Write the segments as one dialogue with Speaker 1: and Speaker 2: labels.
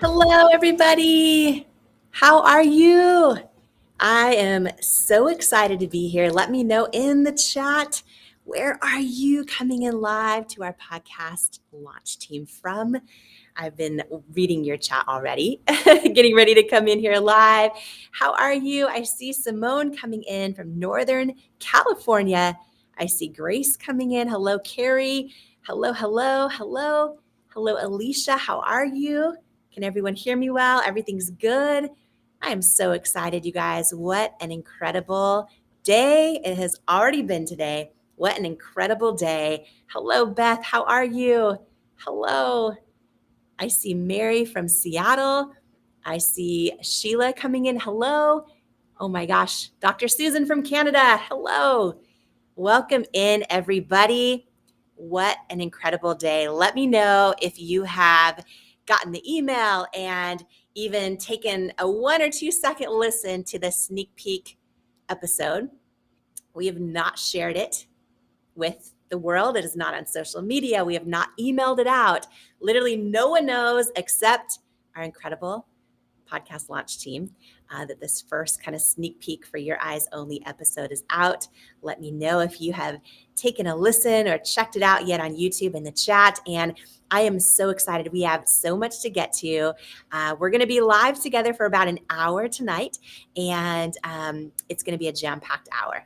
Speaker 1: Hello, everybody. How are you? I am so excited to be here. Let me know in the chat, where are you coming in live to our podcast launch team from? I've been reading your chat already, getting ready to come in here live. How are you? I see Simone coming in from Northern California. I see Grace coming in. Hello, Carrie. Hello, hello, hello. Hello, Alicia. How are you? Can everyone hear me well? Everything's good. I am so excited, you guys. What an incredible day it has already been today. What an incredible day. Hello, Beth. How are you? Hello. I see Mary from Seattle. I see Sheila coming in. Hello. Oh my gosh. Dr. Susan from Canada. Hello. Welcome in, everybody. What an incredible day. Let me know if you have gotten the email and even taken a 1 or 2 second listen to the sneak peek episode. We have not shared it with the world. It is not on social media. We have not emailed it out. Literally no one knows except our incredible podcast launch team that this first kind of sneak peek for Your Eyes Only episode is out. Let me know if you have taken a listen or checked it out yet on YouTube in the chat. And I am so excited. We have so much to get to. We're going to be live together for about an hour tonight, and it's going to be a jam-packed hour.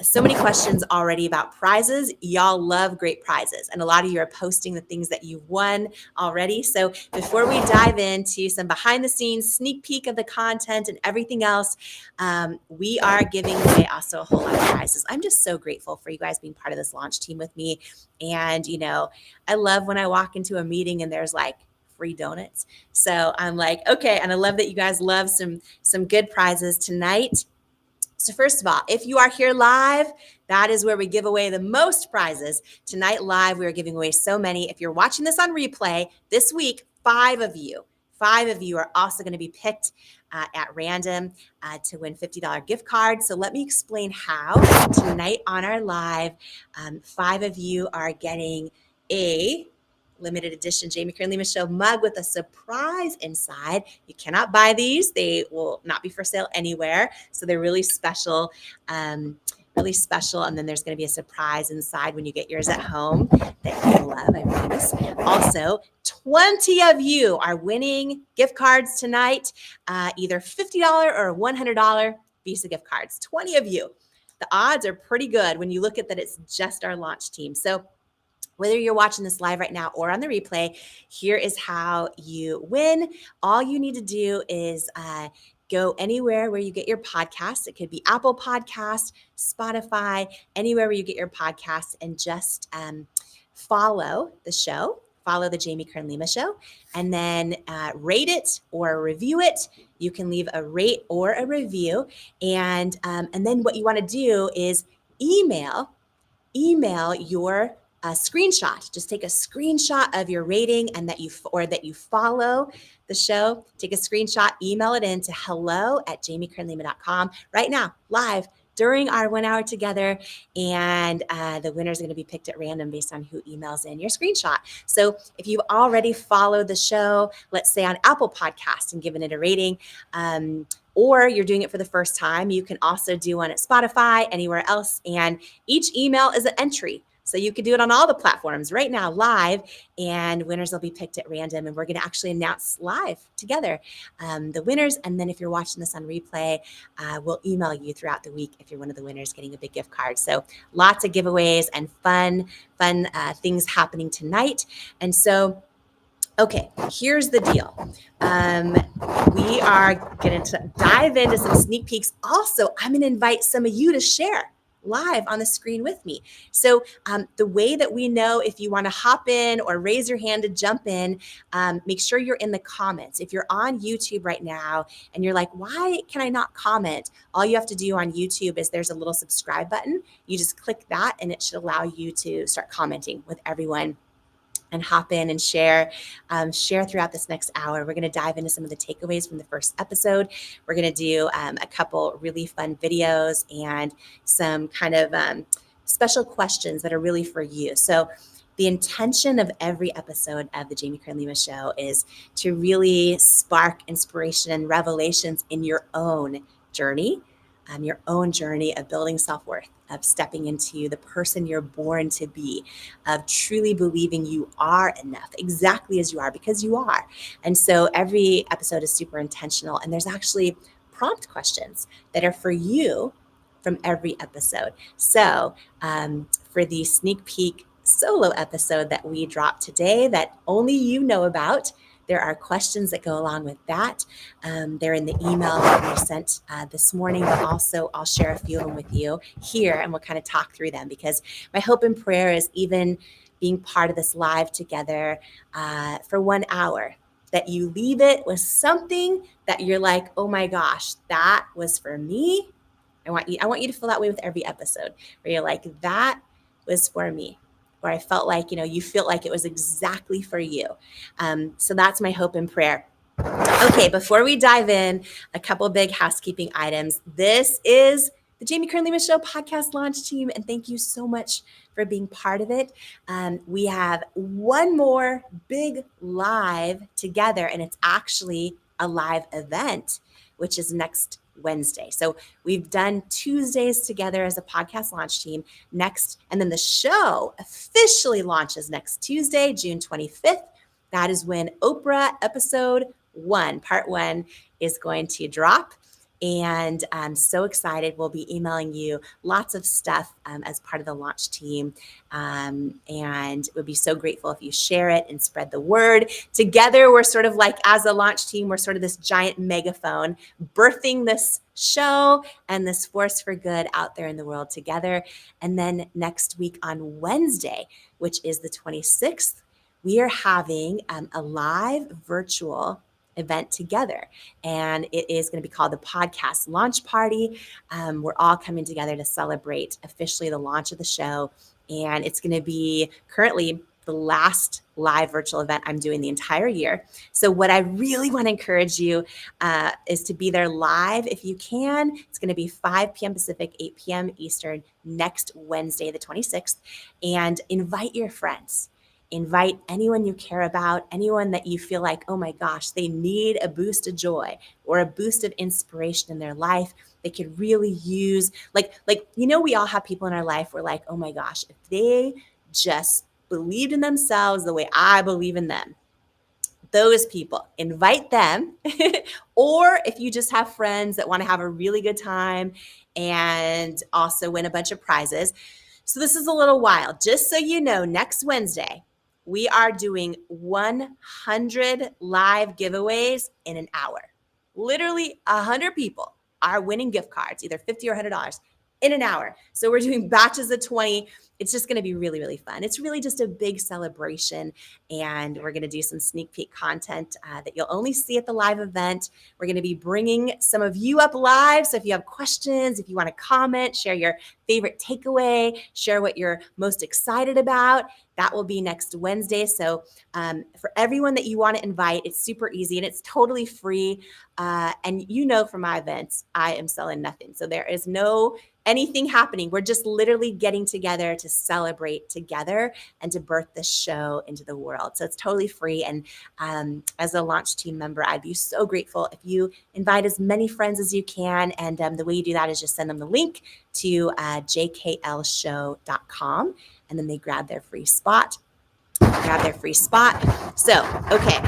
Speaker 1: So many questions already about prizes. Y'all love great prizes, and a lot of you are posting the things that you've won already. So before we dive into some behind the scenes sneak peek of the content and everything else, we are giving away also a whole lot of prizes. I'm just so grateful for you guys being part of this launch team with me. And, I love when I walk into a meeting and there's like free donuts. So I'm like, okay. And I love that you guys love some good prizes tonight. So first of all, if you are here live, that is where we give away the most prizes. Tonight live, we are giving away so many. If you're watching this on replay, this week, 5 of you are also going to be picked at random to win $50 gift cards. So let me explain how. Tonight on our live, 5 of you are getting a limited edition Jamie Kern Lima Show mug with a surprise inside. You cannot buy these. They will not be for sale anywhere. So they're really special. Really special. And then there's going to be a surprise inside when you get yours at home that you'll love, I promise. Also, 20 of you are winning gift cards tonight, either $50 or $100 Visa gift cards. 20 of you. The odds are pretty good when you look at that it's just our launch team. So whether you're watching this live right now or on the replay, here is how you win. All you need to do is go anywhere where you get your podcasts. It could be Apple Podcasts, Spotify, anywhere where you get your podcasts, and just follow the show. Follow the Jamie Kern Lima Show, and then rate it or review it. You can leave a rate or a review, and then what you want to do is email your screenshot. Just take a screenshot of your rating and that you follow the show. Take a screenshot, email it in to hello@jamiekernlima.com right now, live during our 1 hour together. And the winners are going to be picked at random based on who emails in your screenshot. So if you've already followed the show, let's say on Apple Podcasts and given it a rating, or you're doing it for the first time, you can also do one at Spotify, anywhere else. And each email is an entry. So you could do it on all the platforms right now, live, and winners will be picked at random. And we're going to actually announce live together the winners. And then if you're watching this on replay, we'll email you throughout the week if you're one of the winners getting a big gift card. So lots of giveaways and fun things happening tonight. And so, okay, here's the deal. We are going to dive into some sneak peeks. Also, I'm going to invite some of you to share live on the screen with me. So the way that we know if you want to hop in or raise your hand to jump in, make sure you're in the comments. If you're on YouTube right now and you're like, why can I not comment? All you have to do on YouTube is there's a little subscribe button. You just click that and it should allow you to start commenting with everyone and hop in and share throughout this next hour. We're going to dive into some of the takeaways from the first episode. We're going to do a couple really fun videos and some kind of special questions that are really for you. So The intention of every episode of the Jamie Kern Lima Show is to really spark inspiration and revelations in your own journey of building self-worth, of stepping into the person you're born to be, of truly believing you are enough exactly as you are, because you are. And so every episode is super intentional, and there's actually prompt questions that are for you from every episode. So for the sneak peek solo episode that we dropped today that only you know about, there are questions that go along with that. They're in the email that we sent this morning, but also I'll share a few of them with you here, and we'll kind of talk through them, because my hope and prayer is, even being part of this live together for 1 hour, that you leave it with something that you're like, oh my gosh, that was for me. I want you to feel that way with every episode, where you're like, that was for me, or I felt like, you feel like it was exactly for you. So that's my hope and prayer. Okay, before we dive in, a couple big housekeeping items. This is the Jamie Kern Lima Show podcast launch team, and thank you so much for being part of it. We have one more big live together, and it's actually a live event, which is next Wednesday. So we've done Tuesdays together as a podcast launch team next, and then the show officially launches next Tuesday, June 25th. That is when Oprah episode 1, part 1, is going to drop. And I'm so excited. We'll be emailing you lots of stuff as part of the launch team. And we'd be so grateful if you share it and spread the word. Together, we're sort of like, as a launch team, we're sort of this giant megaphone birthing this show and this force for good out there in the world together. And then next week on Wednesday, which is the 26th, we are having a live virtual event together, and it is going to be called the Podcast Launch Party. We're all coming together to celebrate officially the launch of the show, and it's going to be currently the last live virtual event I'm doing the entire year. So what I really want to encourage you is to be there live if you can. It's going to be 5 p.m. Pacific, 8 p.m. Eastern next Wednesday, the 26th, and invite your friends. Invite anyone you care about, anyone that you feel like, oh my gosh, they need a boost of joy or a boost of inspiration in their life. They could really use, we all have people in our life where, like, oh my gosh, if they just believed in themselves the way I believe in them, those people, invite them. Or if you just have friends that want to have a really good time and also win a bunch of prizes. So this is a little wild. Just so you know, next Wednesday, we are doing 100 live giveaways in an hour. Literally 100 people are winning gift cards, either $50 or $100 in an hour. So we're doing batches of 20. It's just going to be really, really fun. It's really just a big celebration, and we're going to do some sneak peek content that you'll only see at the live event. We're going to be bringing some of you up live. So if you have questions, if you want to comment, share your favorite takeaway, share what you're most excited about, that will be next Wednesday. So for everyone that you want to invite, it's super easy and it's totally free. And from my events, I am selling nothing. So there is no anything happening. We're just literally getting together to celebrate together and to birth this show into the world. So it's totally free. And as a launch team member, I'd be so grateful if you invite as many friends as you can. And the way you do that is just send them the link to jklshow.com, and then they grab their free spot. So, okay.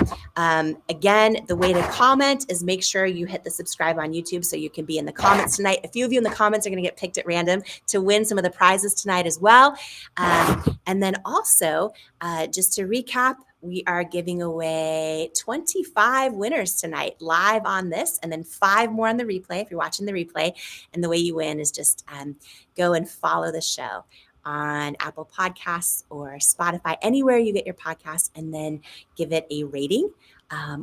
Speaker 1: Again, the way to comment is make sure you hit the subscribe on YouTube so you can be in the comments tonight. A few of you in the comments are going to get picked at random to win some of the prizes tonight as well. And then also, just to recap, we are giving away 25 winners tonight live on this, and then 5 more on the replay if you're watching the replay. And the way you win is just go and follow the show on Apple Podcasts or Spotify, anywhere you get your podcasts, and then give it a rating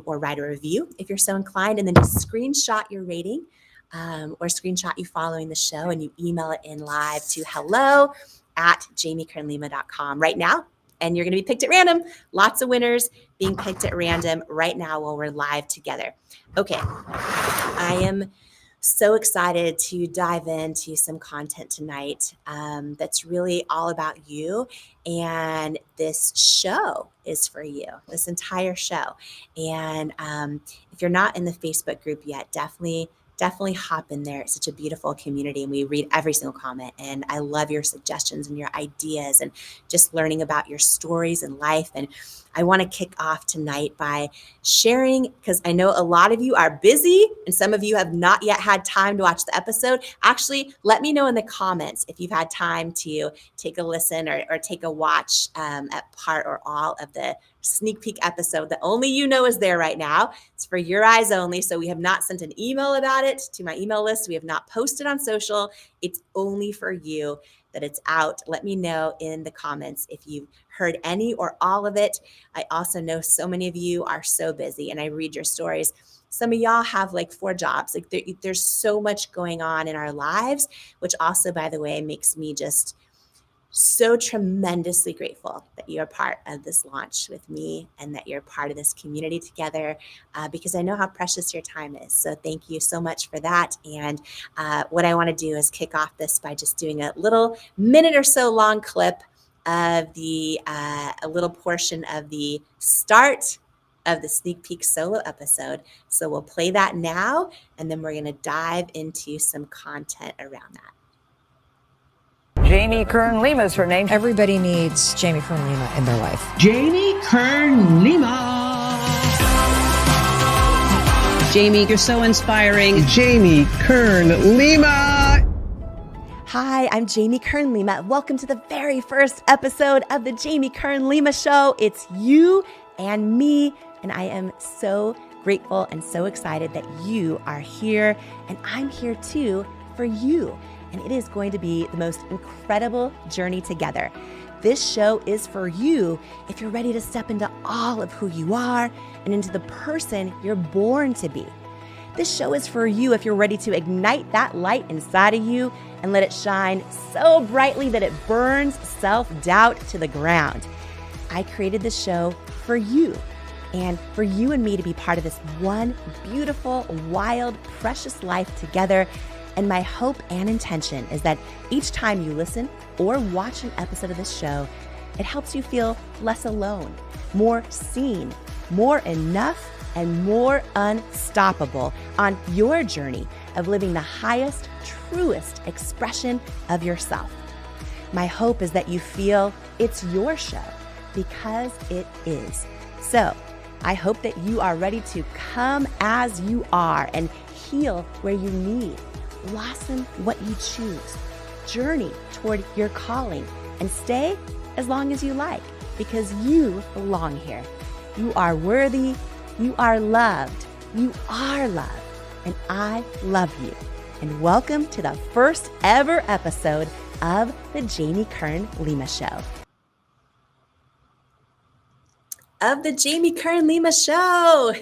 Speaker 1: or write a review if you're so inclined, and then just screenshot your rating or screenshot you following the show, and you email it in live to hello@jamiekernlima.com right now, and you're going to be picked at random. Lots of winners being picked at random right now while we're live together. Okay, I am So excited to dive into some content tonight that's really all about you. And this show is for you, this entire show. And if you're not in the Facebook group yet, definitely hop in there. It's such a beautiful community, and we read every single comment. And I love your suggestions and your ideas and just learning about your stories and life. And I want to kick off tonight by sharing, because I know a lot of you are busy and some of you have not yet had time to watch the episode. Actually, let me know in the comments if you've had time to take a listen or take a watch at part or all of the sneak peek episode that only you know is there right now. It's for your eyes only. So we have not sent an email about it to my email list. We have not posted on social. It's only for you that it's out. Let me know in the comments if you've heard any or all of it. I also know so many of you are so busy, and I read your stories. Some of y'all have like 4 jobs. Like there's so much going on in our lives, which also, by the way, makes me just so tremendously grateful that you're part of this launch with me and that you're part of this community together, because I know how precious your time is. So thank you so much for that. And what I want to do is kick off this by just doing a little minute or so long clip of a little portion of the start of the sneak peek solo episode. So we'll play that now, and then we're going to dive into some content around that.
Speaker 2: Jamie Kern Lima is her name.
Speaker 3: Everybody needs Jamie Kern Lima in their life.
Speaker 4: Jamie Kern Lima. Jamie, you're so inspiring.
Speaker 5: Jamie Kern Lima.
Speaker 1: Hi, I'm Jamie Kern Lima. Welcome to the very first episode of the Jamie Kern Lima Show. It's you and me, and I am so grateful and so excited that you are here, and I'm here too for you. And it is going to be the most incredible journey together. This show is for you if you're ready to step into all of who you are and into the person you're born to be. This show is for you if you're ready to ignite that light inside of you and let it shine so brightly that it burns self-doubt to the ground. I created this show for you, and for you and me to be part of this one beautiful, wild, precious life together. And my hope and intention is that each time you listen or watch an episode of this show, it helps you feel less alone, more seen, more enough, and more unstoppable on your journey of living the highest, truest expression of yourself. My hope is that you feel it's your show, because it is. So I hope that you are ready to come as you are and heal where you need. Blossom what you choose, journey toward your calling, and stay as long as you like, because you belong here. You are worthy, you are loved, and I love you. And welcome to the first ever episode of the Jamie Kern Lima Show. Of the Jamie Kern Lima Show.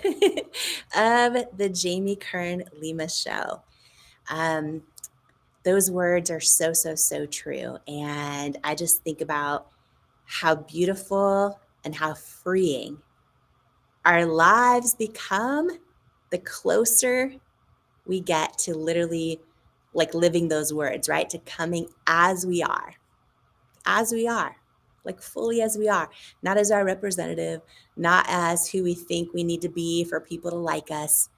Speaker 1: Of the Jamie Kern Lima Show. Those words are so true. And I just think about how beautiful and how freeing our lives become the closer we get to literally like living those words, right? To coming as we are, like fully as we are, not as our representative, not as who we think we need to be for people to like us,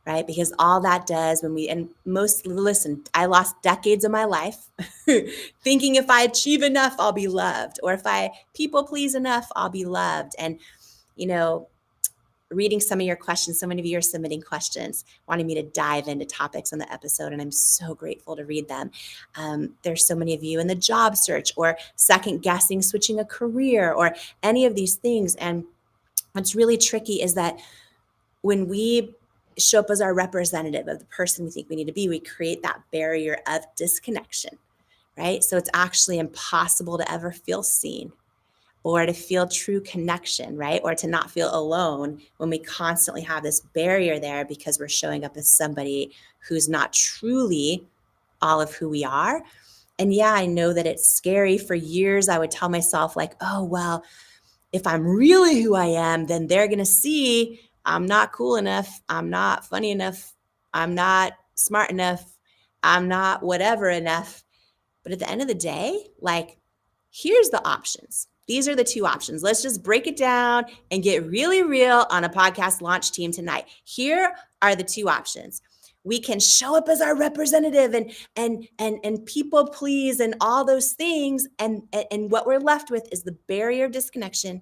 Speaker 1: right? Because all that does listen, I lost decades of my life thinking if I achieve enough, I'll be loved. Or if I people please enough, I'll be loved. And, reading some of your questions, so many of you are submitting questions, wanting me to dive into topics on the episode, and I'm so grateful to read them. There's so many of you in the job search or second guessing, switching a career or any of these things. And what's really tricky is that when we show up as our representative of the person we think we need to be, we create that barrier of disconnection, right? So it's actually impossible to ever feel seen or to feel true connection, right? Or to not feel alone when we constantly have this barrier there because we're showing up as somebody who's not truly all of who we are. And yeah, I know that it's scary. For years, I would tell myself like, oh, well, if I'm really who I am, then they're going to see I'm not cool enough. I'm not funny enough. I'm not smart enough. I'm not whatever enough. But at the end of the day, like, here's the options. These are the two options. Let's just break it down and get really real on a podcast launch team tonight. Here are the two options. We can show up as our representative and people please and all those things. And what we're left with is the barrier of disconnection.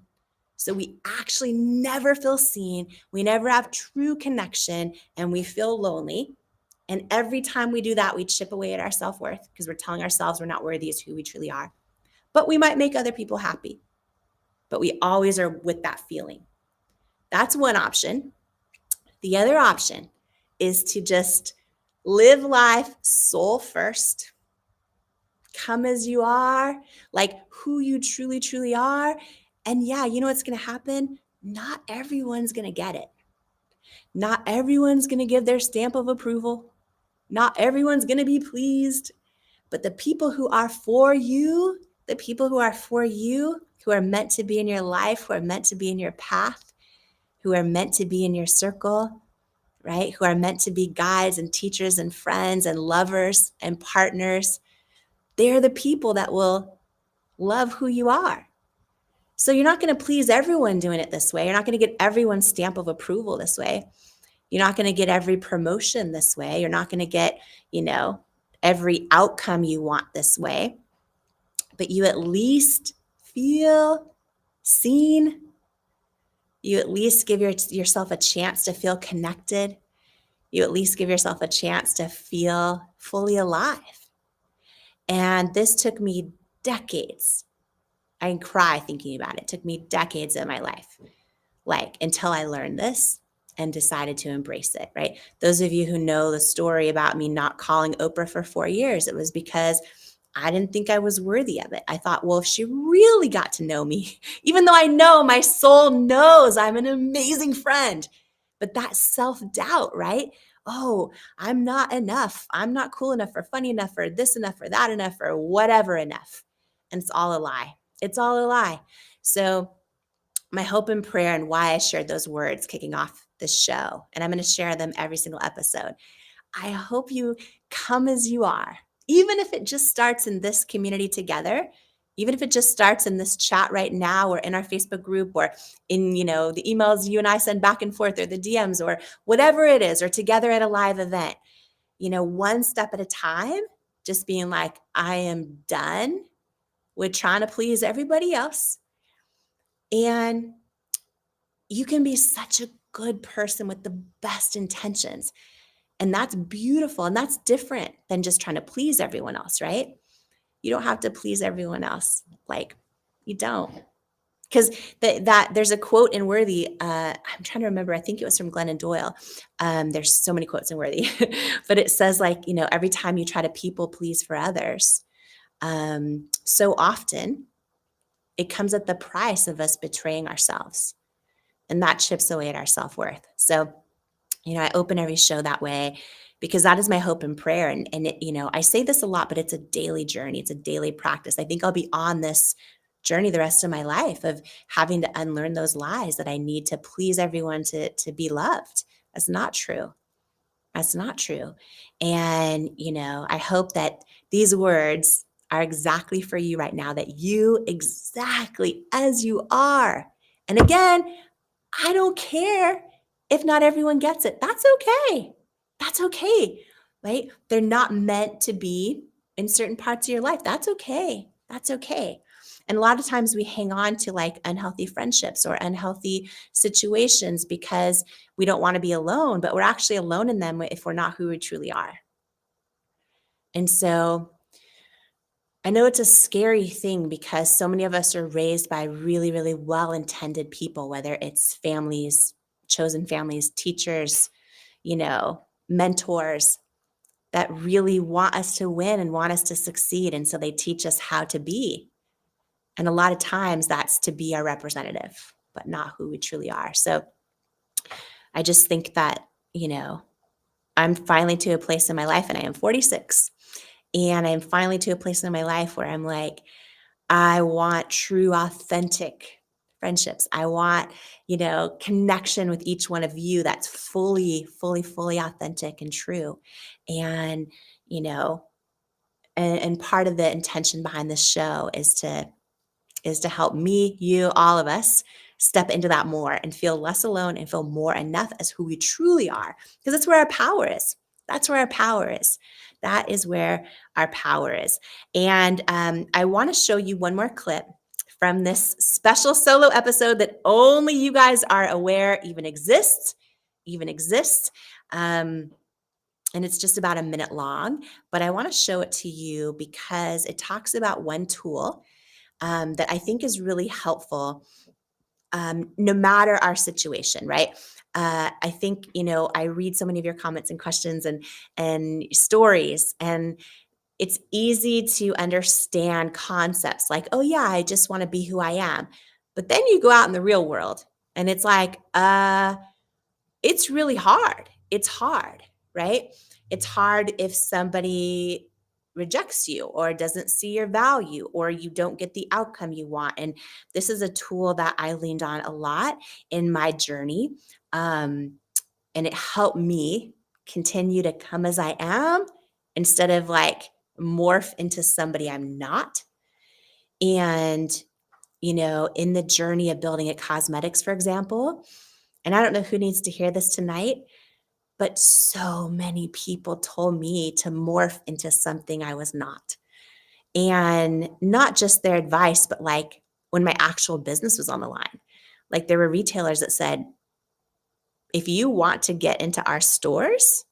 Speaker 1: So we actually never feel seen. We never have true connection and we feel lonely. And every time we do that, we chip away at our self-worth because we're telling ourselves we're not worthy as who we truly are. But we might make other people happy. But we always are with that feeling. That's one option. The other option is to just live life soul first. Come as you are, like who you truly, truly are. And yeah, you know what's going to happen? Not everyone's going to get it. Not everyone's going to give their stamp of approval. Not everyone's going to be pleased, but the people who are for you, who are meant to be in your life, who are meant to be in your path, who are meant to be in your circle, right? Who are meant to be guides and teachers and friends and lovers and partners. They're the people that will love who you are. So you're not going to please everyone doing it this way. You're not going to get everyone's stamp of approval this way. You're not going to get every promotion this way. You're not going to get, every outcome you want this way. But you at least feel seen. You at least give yourself a chance to feel connected. You at least give yourself a chance to feel fully alive. And this took me decades. I can cry thinking about it. It took me decades of my life, until I learned this and decided to embrace it, right? Those of you who know the story about me not calling Oprah for 4 years, it was because I didn't think I was worthy of it. I thought, well, if she really got to know me, even though I know my soul knows I'm an amazing friend, but that self-doubt, right? Oh, I'm not enough. I'm not cool enough or funny enough or this enough or that enough or whatever enough. And it's all a lie. It's all a lie. So my hope and prayer and why I shared those words kicking off this show, and I'm going to share them every single episode. I hope you come as you are, even if it just starts in this community together, even if it just starts in this chat right now or in our Facebook group or in, the emails you and I send back and forth or the DMs or whatever it is, or together at a live event, one step at a time, just being like, I am done with trying to please everybody else. And you can be such a good person with the best intentions. And that's beautiful. And that's different than just trying to please everyone else, right? You don't have to please everyone else. You don't. Because there's a quote in Worthy. I'm trying to remember. I think it was from Glennon Doyle. There's so many quotes in Worthy. But it says, every time you try to people please for others, so often it comes at the price of us betraying ourselves. And that chips away at our self-worth. So, I open every show that way because that is my hope and prayer. And I say this a lot, but it's a daily journey. It's a daily practice. I think I'll be on this journey the rest of my life of having to unlearn those lies that I need to please everyone to be loved. That's not true. That's not true. And, I hope that these words are exactly for you right now, that you exactly as you are. And again, I don't care if not everyone gets it. That's okay. That's okay, right? They're not meant to be in certain parts of your life. That's okay. That's okay. And a lot of times we hang on to unhealthy friendships or unhealthy situations because we don't want to be alone, but we're actually alone in them if we're not who we truly are. And so I know it's a scary thing because so many of us are raised by really, really well-intended people, whether it's families, chosen families, teachers, mentors that really want us to win and want us to succeed. And so they teach us how to be. And a lot of times that's to be our representative, but not who we truly are. So I just think that, I'm finally to a place in my life, and I am 46. And I'm finally to a place in my life where I'm like, I want true, authentic friendships. I want, connection with each one of you that's fully, fully, fully authentic and true. And, you know, and part of the intention behind this show is to help me, you, all of us step into that more and feel less alone and feel more enough as who we truly are. Because that's where our power is. That's where our power is. That is where our power is. And I want to show you one more clip from this special solo episode that only you guys are aware even exists. And it's just about a minute long, but I want to show it to you because it talks about one tool that I think is really helpful, no matter our situation, right? I think, I read so many of your comments and questions and stories, and it's easy to understand concepts like, oh yeah, I just want to be who I am. But then you go out in the real world and it's like, it's really hard. It's hard, right? It's hard if somebody rejects you or doesn't see your value or you don't get the outcome you want. And this is a tool that I leaned on a lot in my journey. And it helped me continue to come as I am instead of like morph into somebody I'm not. And, in the journey of building at cosmetics, for example, and I don't know who needs to hear this tonight, but so many people told me to morph into something I was not. And not just their advice, but like when my actual business was on the line. Like there were retailers that said, if you want to get into our stores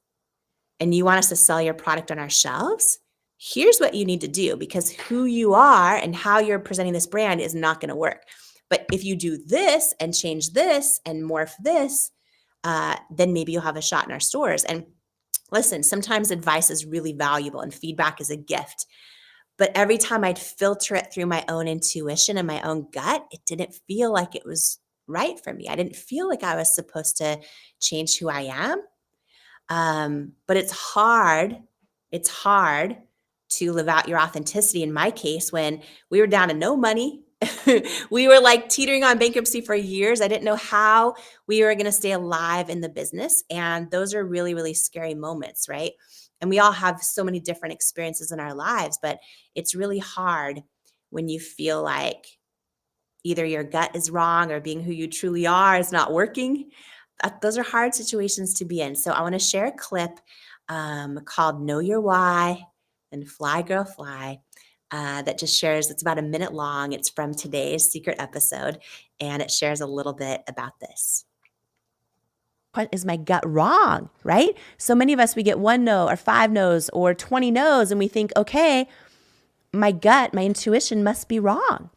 Speaker 1: and you want us to sell your product on our shelves, here's what you need to do, because who you are and how you're presenting this brand is not going to work. But if you do this and change this and morph this, then maybe you'll have a shot in our stores. And listen, sometimes advice is really valuable and feedback is a gift. But every time I'd filter it through my own intuition and my own gut, it didn't feel like it was right for me. I didn't feel like I was supposed to change who I am. But it's hard. It's hard to live out your authenticity. In my case, when we were down to no money, we were like teetering on bankruptcy for years. I didn't know how we were going to stay alive in the business. And those are really, really scary moments, right? And we all have so many different experiences in our lives, but it's really hard when you feel like either your gut is wrong or being who you truly are is not working. Those are hard situations to be in. So I want to share a clip called Know Your Why and Fly Girl Fly that just shares, it's about a minute long. It's from today's secret episode, and it shares a little bit about this. Is my gut wrong, right? So many of us, we get 1 no or 5 no's or 20 no's, and we think, okay, my gut, my intuition must be wrong.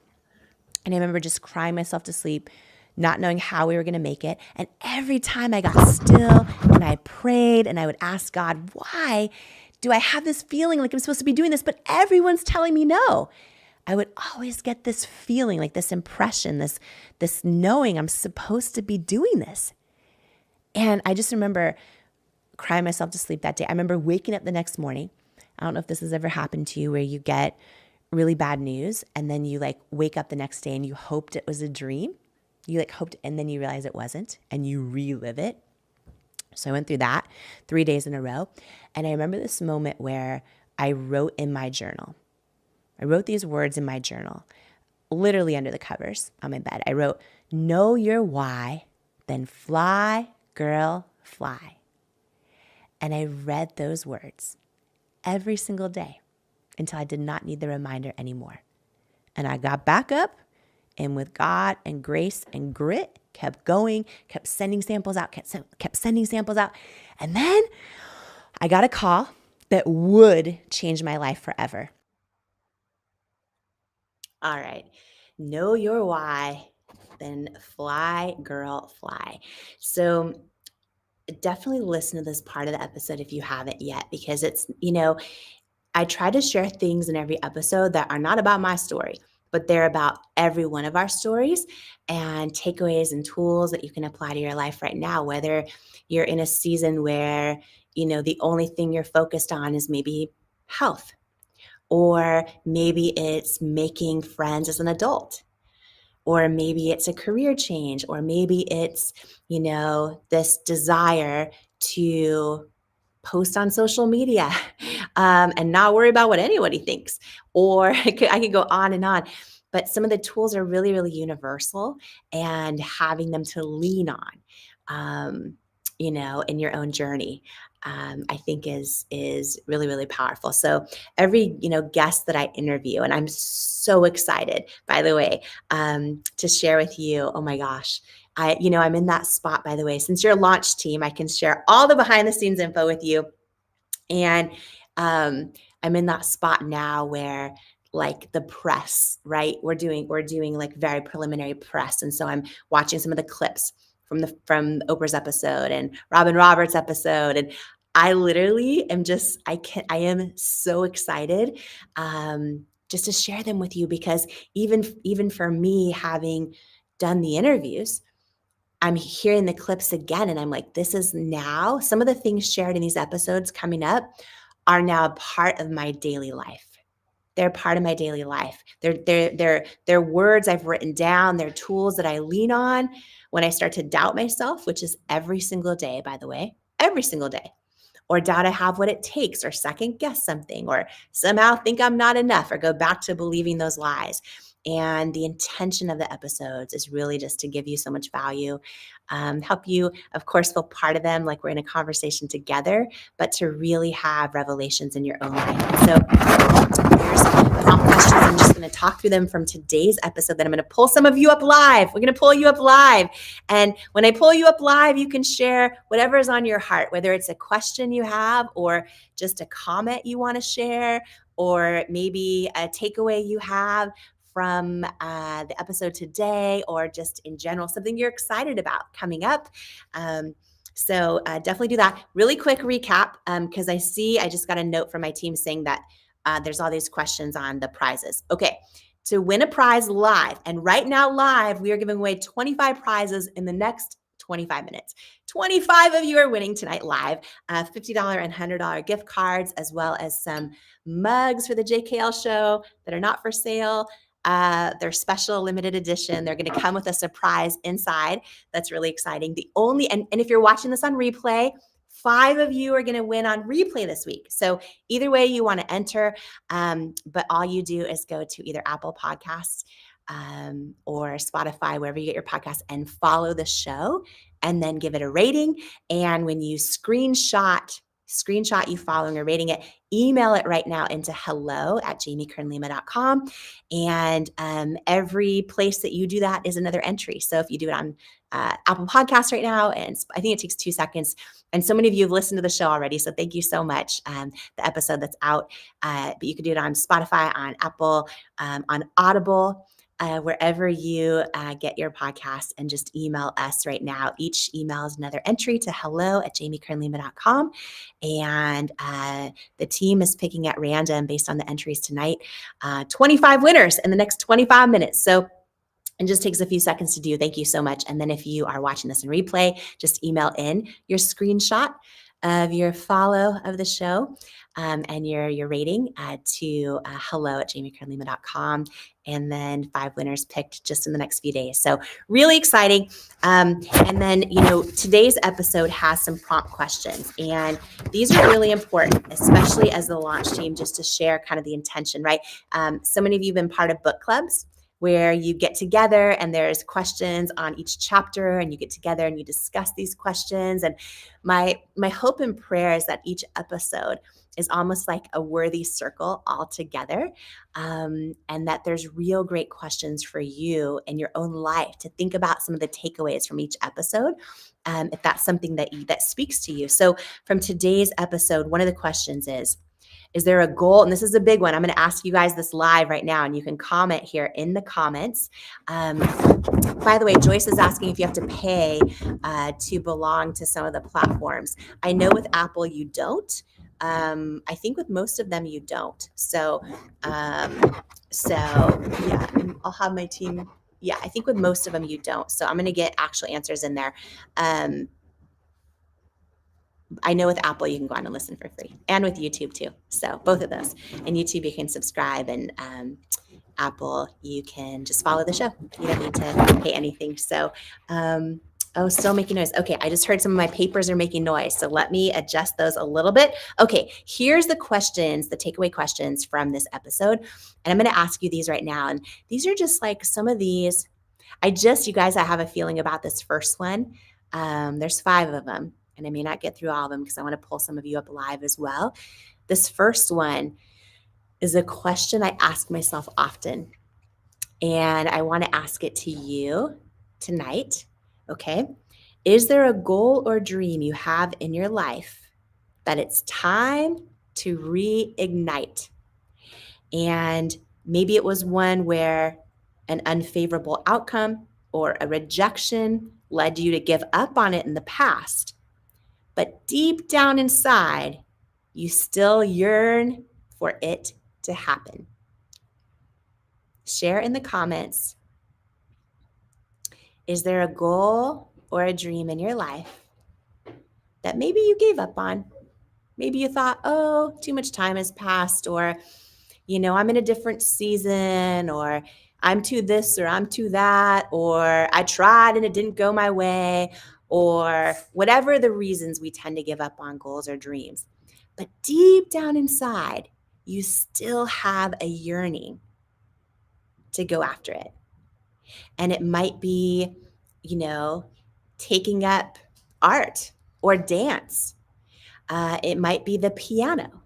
Speaker 1: And I remember just crying myself to sleep, not knowing how we were going to make it. And every time I got still and I prayed and I would ask God, why do I have this feeling like I'm supposed to be doing this, but everyone's telling me no? I would always get this feeling, like this impression, this knowing I'm supposed to be doing this. And I just remember crying myself to sleep that day. I remember waking up the next morning. I don't know if this has ever happened to you, where you get really bad news and then you like wake up the next day and you hoped it was a dream. You like hoped, and then you realize it wasn't, and you relive it. So I went through that 3 days in a row. And I remember this moment where I wrote in my journal. I wrote these words in my journal, literally under the covers on my bed. I wrote, know your why, then fly, girl, fly. And I read those words every single day until I did not need the reminder anymore. And I got back up, and with God and grace and grit, kept going, kept sending samples out, kept sending samples out. And then I got a call that would change my life forever. All right. Know your why, then fly, girl, fly. So definitely listen to this part of the episode if you haven't yet, because it's, I try to share things in every episode that are not about my story, but they're about every one of our stories and takeaways and tools that you can apply to your life right now, whether you're in a season where, the only thing you're focused on is maybe health, or maybe it's making friends as an adult, or maybe it's a career change, or maybe it's, this desire to post on social media and not worry about what anybody thinks. Or I could go on and on. But some of the tools are really, really universal, and having them to lean on, in your own journey, I think is really, really powerful. So every guest that I interview, and I'm so excited, by the way, to share with you. Oh my gosh. I'm in that spot, by the way. Since you're a launch team, I can share all the behind the scenes info with you. And I'm in that spot now where, like, the press, right? We're doing like very preliminary press. And so I'm watching some of the clips from Oprah's episode and Robin Roberts' episode. And I literally am I am so excited just to share them with you, because even for me, having done the interviews, I'm hearing the clips again, and I'm like, this is now some of the things shared in these episodes coming up are now a part of my daily life. They're part of my daily life. They're words I've written down. They're tools that I lean on when I start to doubt myself, which is every single day, by the way, every single day, or doubt I have what it takes, or second guess something, or somehow think I'm not enough, or go back to believing those lies. And the intention of the episodes is really just to give you so much value, help you, of course, feel part of them, like we're in a conversation together, but to really have revelations in your own life. And so there's prompt questions. I'm just going to talk through them from today's episode. Then I'm going to pull some of you up live. We're going to pull you up live. And when I pull you up live, you can share whatever is on your heart, whether it's a question you have, or just a comment you want to share, or maybe a takeaway you have from the episode today, or just in general, something you're excited about coming up. So definitely do that. Really quick recap, because I just got a note from my team saying that there's all these questions on the prizes. Okay, to win a prize live, and right now live, we are giving away 25 prizes in the next 25 minutes. 25 of you are winning tonight live, $50 and $100 gift cards, as well as some mugs for the JKL show that are not for sale. They're special limited edition. They're going to come with a surprise inside. That's really exciting. And if you're watching this on replay, 5 of you are going to win on replay this week. So either way you want to enter, but all you do is go to either Apple Podcasts or Spotify, wherever you get your podcasts, and follow the show, and then give it a rating. And when you screenshot you following or rating it, email it right now into hello@jamiekernlima.com. And every place that you do that is another entry. So if you do it on Apple Podcasts right now, and I think it takes 2 seconds. And so many of you have listened to the show already, so thank you so much. The episode that's out, but you can do it on Spotify, on Apple, on Audible, wherever you get your podcasts, and just email us right now. Each email is another entry to hello@jamiekernlima.com. And the team is picking at random based on the entries tonight, 25 winners in the next 25 minutes. So it just takes a few seconds to do. Thank you so much. And then if you are watching this in replay, just email in your screenshot of your follow of the show, and your rating to hello@jamiekernlima.com. And then 5 winners picked just in the next few days. So really exciting. And then, today's episode has some prompt questions. And these are really important, especially as the launch team, just to share kind of the intention, right? So many of you have been part of book clubs, where you get together and there's questions on each chapter, and you get together and you discuss these questions. And my hope and prayer is that each episode is almost like a worthy circle all together, and that there's real great questions for you in your own life to think about, some of the takeaways from each episode, if that's something that speaks to you. So from today's episode, one of the questions is there a goal? And this is a big one. I'm going to ask you guys this live right now, and you can comment here in the comments. By the way, Joyce is asking if you have to pay to belong to some of the platforms. I know with Apple you don't. I think with most of them you don't. So yeah, I'll have my team. Yeah, I think with most of them you don't. So I'm going to get actual answers in there. I know with Apple, you can go on and listen for free, and with YouTube too. So both of those. And YouTube, you can subscribe and Apple, you can just follow the show. You don't need to pay anything. So, still making noise. Okay, I just heard some of my papers are making noise. So let me adjust those a little bit. Okay, here's the questions, the takeaway questions from this episode. And I'm going to ask you these right now. And these are just like some of these. You guys, I have a feeling about this first one. There's 5 of them, and I may not get through all of them because I want to pull some of you up live as well. This first one is a question I ask myself often, and I want to ask it to you tonight. Okay. Is there a goal or dream you have in your life that it's time to reignite? And maybe it was one where an unfavorable outcome or a rejection led you to give up on it in the past. But deep down inside, you still yearn for it to happen. Share in the comments. Is there a goal or a dream in your life that maybe you gave up on? Maybe you thought, oh, too much time has passed, or, I'm in a different season, or I'm to this or I'm to that, or I tried and it didn't go my way, or whatever the reasons we tend to give up on goals or dreams. But deep down inside, you still have a yearning to go after it. And it might be, taking up art or dance. It might be the piano.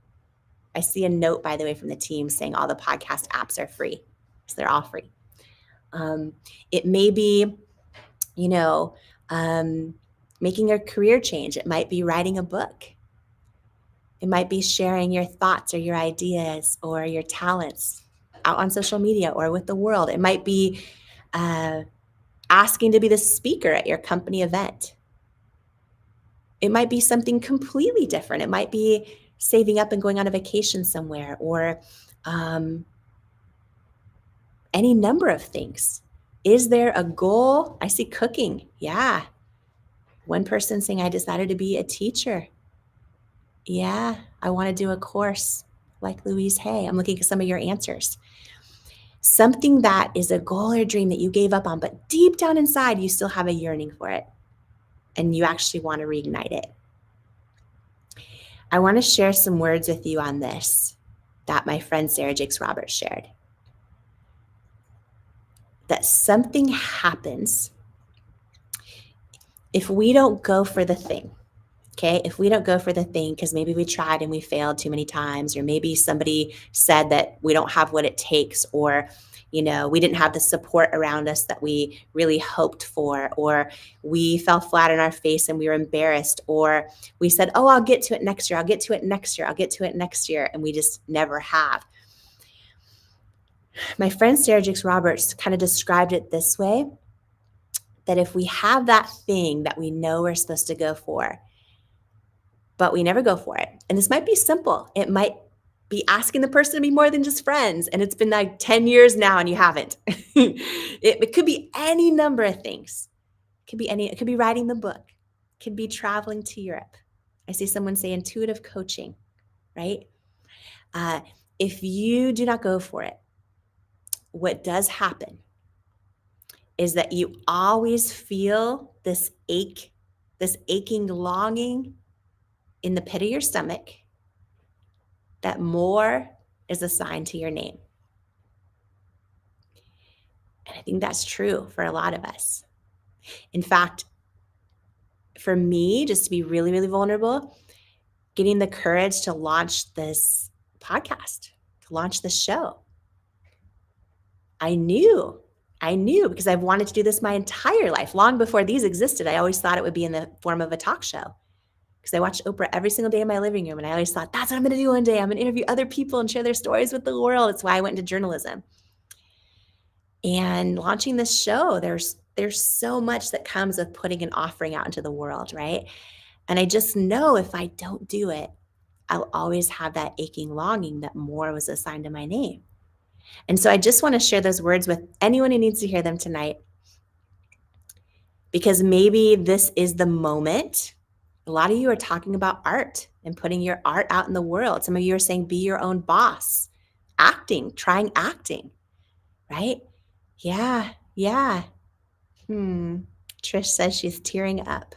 Speaker 1: I see a note, by the way, from the team saying all the podcast apps are free. So they're all free. It may be, making a career change. It might be writing a book. It might be sharing your thoughts or your ideas or your talents out on social media or with the world. It might be asking to be the speaker at your company event. It might be something completely different. It might be saving up and going on a vacation somewhere, or any number of things. Is there a goal? I see cooking. Yeah. One person saying, I decided to be a teacher. Yeah, I want to do a course like Louise Hay. I'm looking at some of your answers. Something that is a goal or dream that you gave up on, but deep down inside, you still have a yearning for it, and you actually want to reignite it. I want to share some words with you on this that my friend Sarah Jakes Roberts shared. That something happens if we don't go for the thing. Okay, if we don't go for the thing because maybe we tried and we failed too many times, or maybe somebody said that we don't have what it takes, or we didn't have the support around us that we really hoped for, or we fell flat on our face and we were embarrassed, or we said, oh, I'll get to it next year, I'll get to it next year, I'll get to it next year, and we just never have. My friend Sarah Jakes Roberts kind of described it this way, that if we have that thing that we know we're supposed to go for, but we never go for it. And this might be simple. It might be asking the person to be more than just friends, and it's been like 10 years now and you haven't. It could be any number of things. It could be writing the book. It could be traveling to Europe. I see someone say intuitive coaching, right? If you do not go for it, what does happen is that you always feel this aching longing in the pit of your stomach that more is assigned to your name. And I think that's true for a lot of us. In fact, for me, just to be really, really vulnerable, getting the courage to launch this podcast, to launch this show, I knew because I've wanted to do this my entire life. Long before these existed, I always thought it would be in the form of a talk show. Because I watched Oprah every single day in my living room, and I always thought, that's what I'm going to do one day. I'm going to interview other people and share their stories with the world. It's why I went into journalism. And launching this show, there's so much that comes with putting an offering out into the world, right? And I just know if I don't do it, I'll always have that aching longing that more was assigned to my name. And so I just want to share those words with anyone who needs to hear them tonight, because maybe this is the moment. A lot of you are talking about art and putting your art out in the world. Some of you are saying, be your own boss. Trying acting. right? Yeah. Trish says she's tearing up.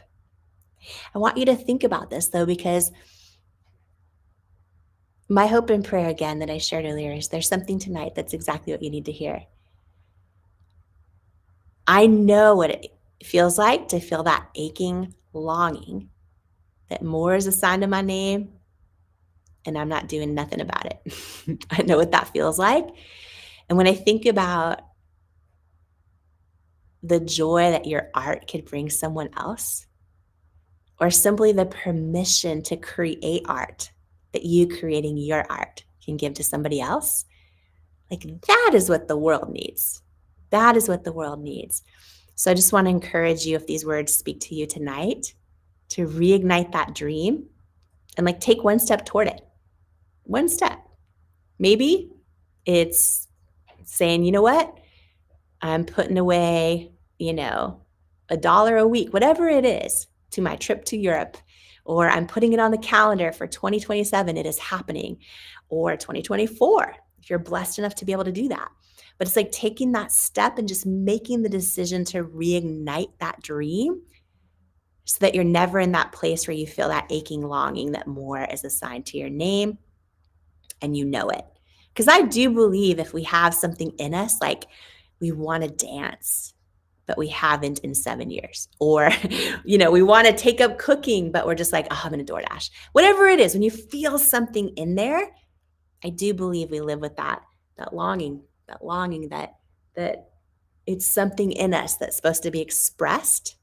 Speaker 1: I want you to think about this though, because my hope and prayer again that I shared earlier is there's something tonight that's exactly what you need to hear. I know what it feels like to feel that aching longing that more is assigned to my name and I'm not doing nothing about it. I know what that feels like. And when I think about the joy that your art could bring someone else, or simply the permission to create art that you creating your art can give to somebody else, like that is what the world needs. That is what the world needs. So I just want to encourage you, if these words speak to you tonight, to reignite that dream and like take one step toward it. One step. Maybe it's saying, you know what? I'm putting away, $1 a week, whatever it is, to my trip to Europe, or I'm putting it on the calendar for 2027. It is happening, or 2024, if you're blessed enough to be able to do that. But it's like taking that step and just making the decision to reignite that dream so that you're never in that place where you feel that aching longing that more is assigned to your name and you know it. Because I do believe if we have something in us, like we want to dance, but we haven't in 7 years. Or, we want to take up cooking, but we're just like, oh, I'm going to DoorDash. Whatever it is, when you feel something in there, I do believe we live with that longing that it's something in us that's supposed to be expressed,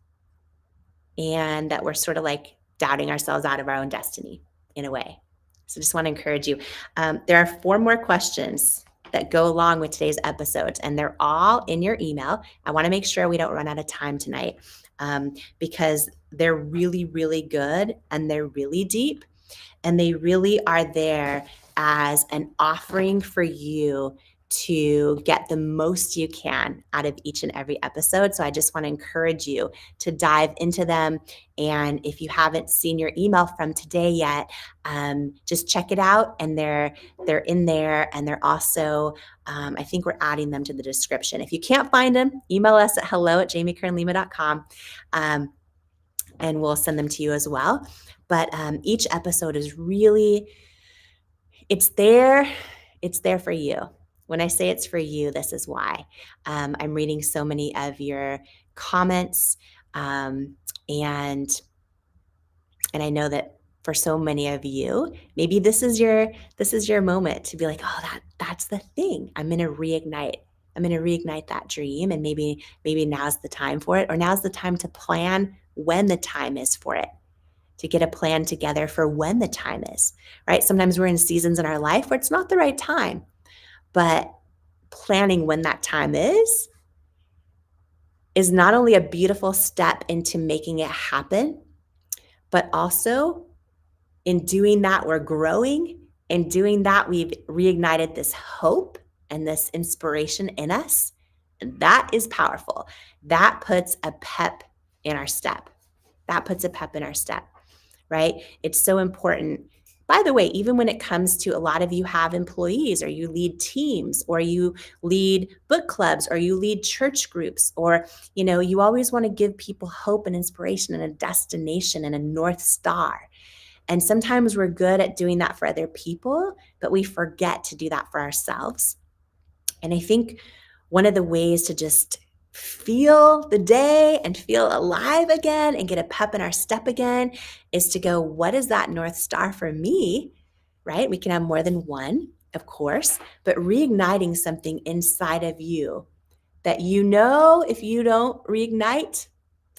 Speaker 1: and that we're sort of like doubting ourselves out of our own destiny in a way. So just want to encourage you. There are 4 more questions that go along with today's episodes, and they're all in your email. I want to make sure we don't run out of time tonight, because they're really, really good and they're really deep, and they really are there as an offering for you to get the most you can out of each and every episode. So I just want to encourage you to dive into them. And if you haven't seen your email from today yet, just check it out. And they're in there, and they're also, I think we're adding them to the description. If you can't find them, email us at hello@jamiekernlima.com, and we'll send them to you as well. But each episode is really, it's there for you. When I say it's for you, this is why. I'm reading so many of your comments, and I know that for so many of you, maybe this is your moment to be like, oh, that's the thing. I'm going to reignite that dream, and maybe now's the time for it, or now's the time to plan when the time is for it, to get a plan together for when the time is, right? Sometimes we're in seasons in our life where it's not the right time. But planning when that time is not only a beautiful step into making it happen, but also in doing that, we're growing. In doing that, we've reignited this hope and this inspiration in us. And that is powerful. That puts a pep in our step. Right? It's so important. By the way, even when it comes to, a lot of you have employees, or you lead teams, or you lead book clubs, or you lead church groups, or, you always want to give people hope and inspiration and a destination and a North Star. And sometimes we're good at doing that for other people, but we forget to do that for ourselves. And I think one of the ways to just feel the day and feel alive again and get a pep in our step again is to go, what is that North Star for me, right? We can have more than one, of course, but reigniting something inside of you that, if you don't reignite,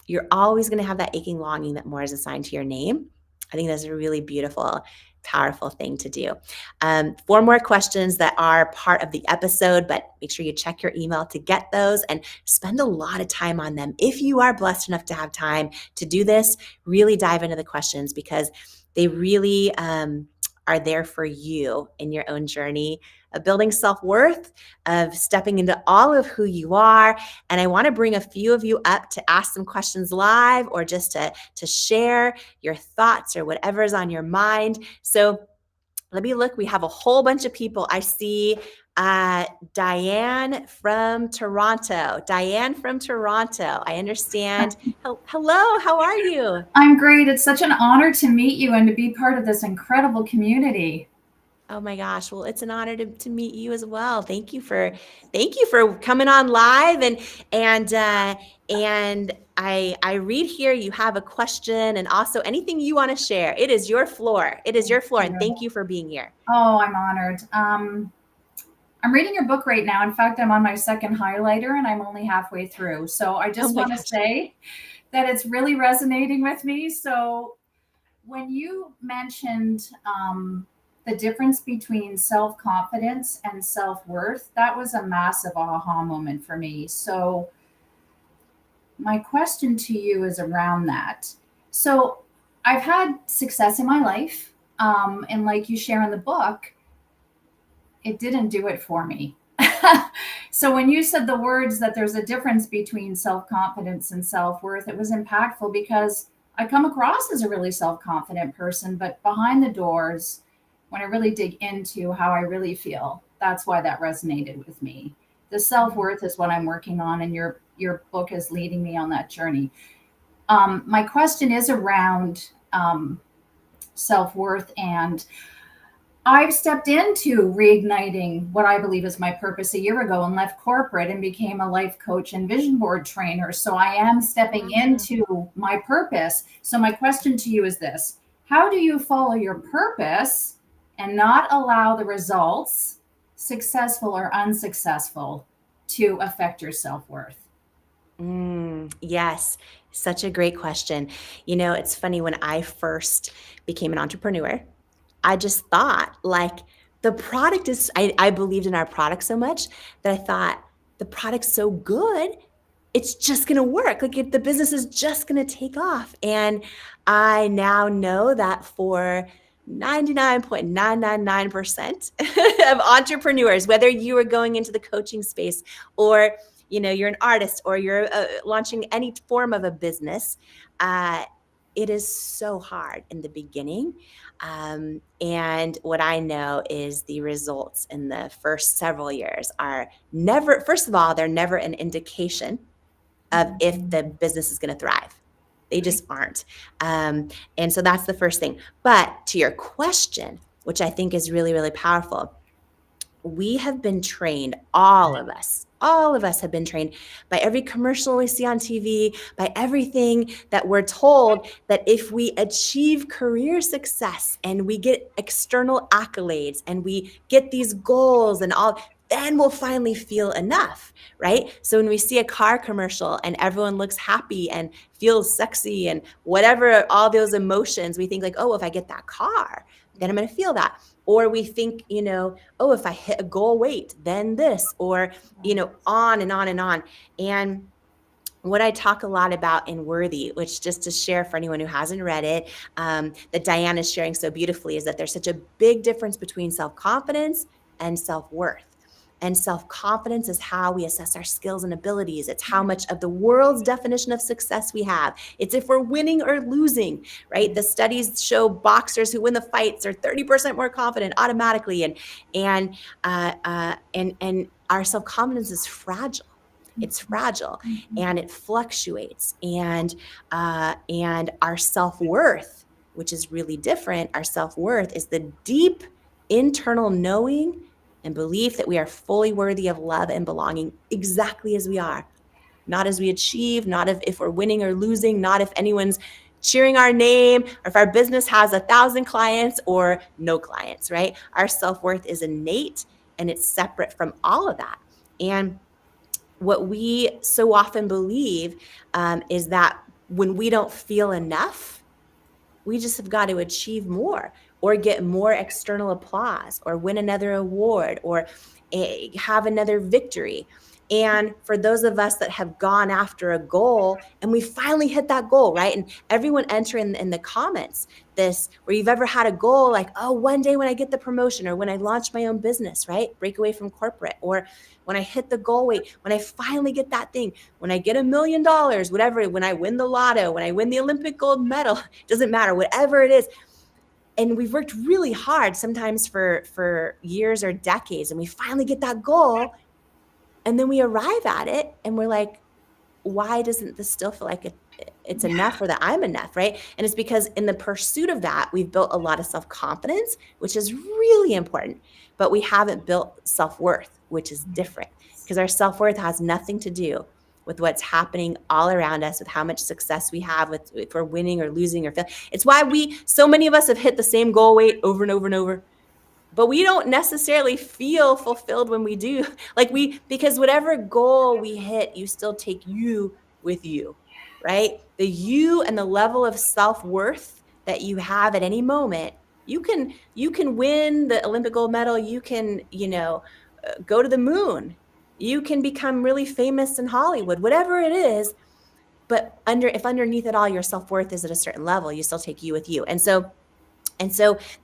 Speaker 1: you're always going to have that aching longing that more is assigned to your name. I think that's a really beautiful, powerful thing to do. 4 more questions that are part of the episode, but make sure you check your email to get those and spend a lot of time on them. If you are blessed enough to have time to do this, really dive into the questions, because they really are there for you in your own journey of building self-worth, of stepping into all of who you are. And I want to bring a few of you up to ask some questions live, or just to share your thoughts or whatever is on your mind. So let me look. We have a whole bunch of people. I see Diane from Toronto. Diane from Toronto. I understand. Hello, how are you?
Speaker 2: I'm great. It's such an honor to meet you and to be part of this incredible community.
Speaker 1: Oh my gosh. Well, it's an honor to meet you as well. Thank you for coming on live and I read here you have a question and also anything you want to share. It is your floor. It is your floor. And thank you for being here.
Speaker 2: Oh, I'm honored. I'm reading your book right now. In fact, I'm on my second highlighter and I'm only halfway through. So I just want to say that it's really resonating with me. So when you mentioned the difference between self-confidence and self-worth, that was a massive aha moment for me. So my question to you is around that. So I've had success in my life. And like you share in the book, it didn't do it for me. So when you said the words that there's a difference between self-confidence and self-worth, it was impactful because I come across as a really self-confident person, but behind the doors, when I really dig into how I really feel, that's why that resonated with me. The self-worth is what I'm working on, and your book is leading me on that journey. My question is around self-worth, and I've stepped into reigniting what I believe is my purpose a year ago and left corporate and became a life coach and vision board trainer. So I am stepping into my purpose. So my question to you is this: how do you follow your purpose and not allow the results, successful or unsuccessful, to affect your self-worth?
Speaker 1: Yes, such a great question. You know, it's funny when I first became an entrepreneur, I just thought like the product is, I believed in our product so much that I thought the product's so good, it's just going to work. Like if the business is just going to take off. And I now know that for 99.999% of entrepreneurs, whether you are going into the coaching space or you're an artist or you're launching any form of a business, it is so hard in the beginning. And what I know is the results in the first several years are never, first of all, they're never an indication of if the business is going to thrive. They just aren't. And so that's the first thing. But to your question, which I think is really, really powerful, we have been trained, all of us have been trained by every commercial we see on TV, by everything that we're told, that if we achieve career success and we get external accolades and we get these goals and all, then we'll finally feel enough, right? So when we see a car commercial and everyone looks happy and feels sexy and whatever, all those emotions, we think like, oh, if I get that car, then I'm going to feel that. Or we think, oh, if I hit a goal weight, then this, or, on and on and on. And what I talk a lot about in Worthy, which just to share for anyone who hasn't read it, that Diane is sharing so beautifully, is that there's such a big difference between self-confidence and self-worth. And self-confidence is how we assess our skills and abilities. It's how much of the world's definition of success we have. It's if we're winning or losing, right? The studies show boxers who win the fights are 30% more confident automatically. And our self-confidence is fragile. It's fragile and it fluctuates. And our self-worth, which is really different, our self-worth is the deep internal knowing and belief that we are fully worthy of love and belonging exactly as we are, not as we achieve, not if we're winning or losing, not if anyone's cheering our name, or if our business has 1,000 clients or no clients, right? Our self-worth is innate and it's separate from all of that. And what we so often believe is that when we don't feel enough, we just have got to achieve more or get more external applause or win another award or have another victory. And for those of us that have gone after a goal and we finally hit that goal, right? And everyone enter in the comments this, where you've ever had a goal like, oh, one day when I get the promotion or when I launch my own business, right? Break away from corporate, or when I hit the goal weight, when I finally get that thing, when I get $1 million, whatever, when I win the lotto, when I win the Olympic gold medal, doesn't matter, whatever it is. and we've worked really hard, sometimes for years or decades, and we finally get that goal, and then we arrive at it, and we're like, why doesn't this still feel like it's enough, or that I'm enough, right? And it's because in the pursuit of that, we've built a lot of self-confidence, which is really important, but we haven't built self-worth, which is different, because our self-worth has nothing to do with what's happening all around us, with how much success we have, with if we're winning or losing or failing. It's why so many of us have hit the same goal weight over and over and over, but we don't necessarily feel fulfilled when we do. Because whatever goal we hit, you still take you with you, right? The you and the level of self-worth that you have at any moment, you can win the Olympic gold medal, you can, go to the moon, you can become really famous in Hollywood, whatever it is. But if underneath it all, your self-worth is at a certain level, you still take you with you. And so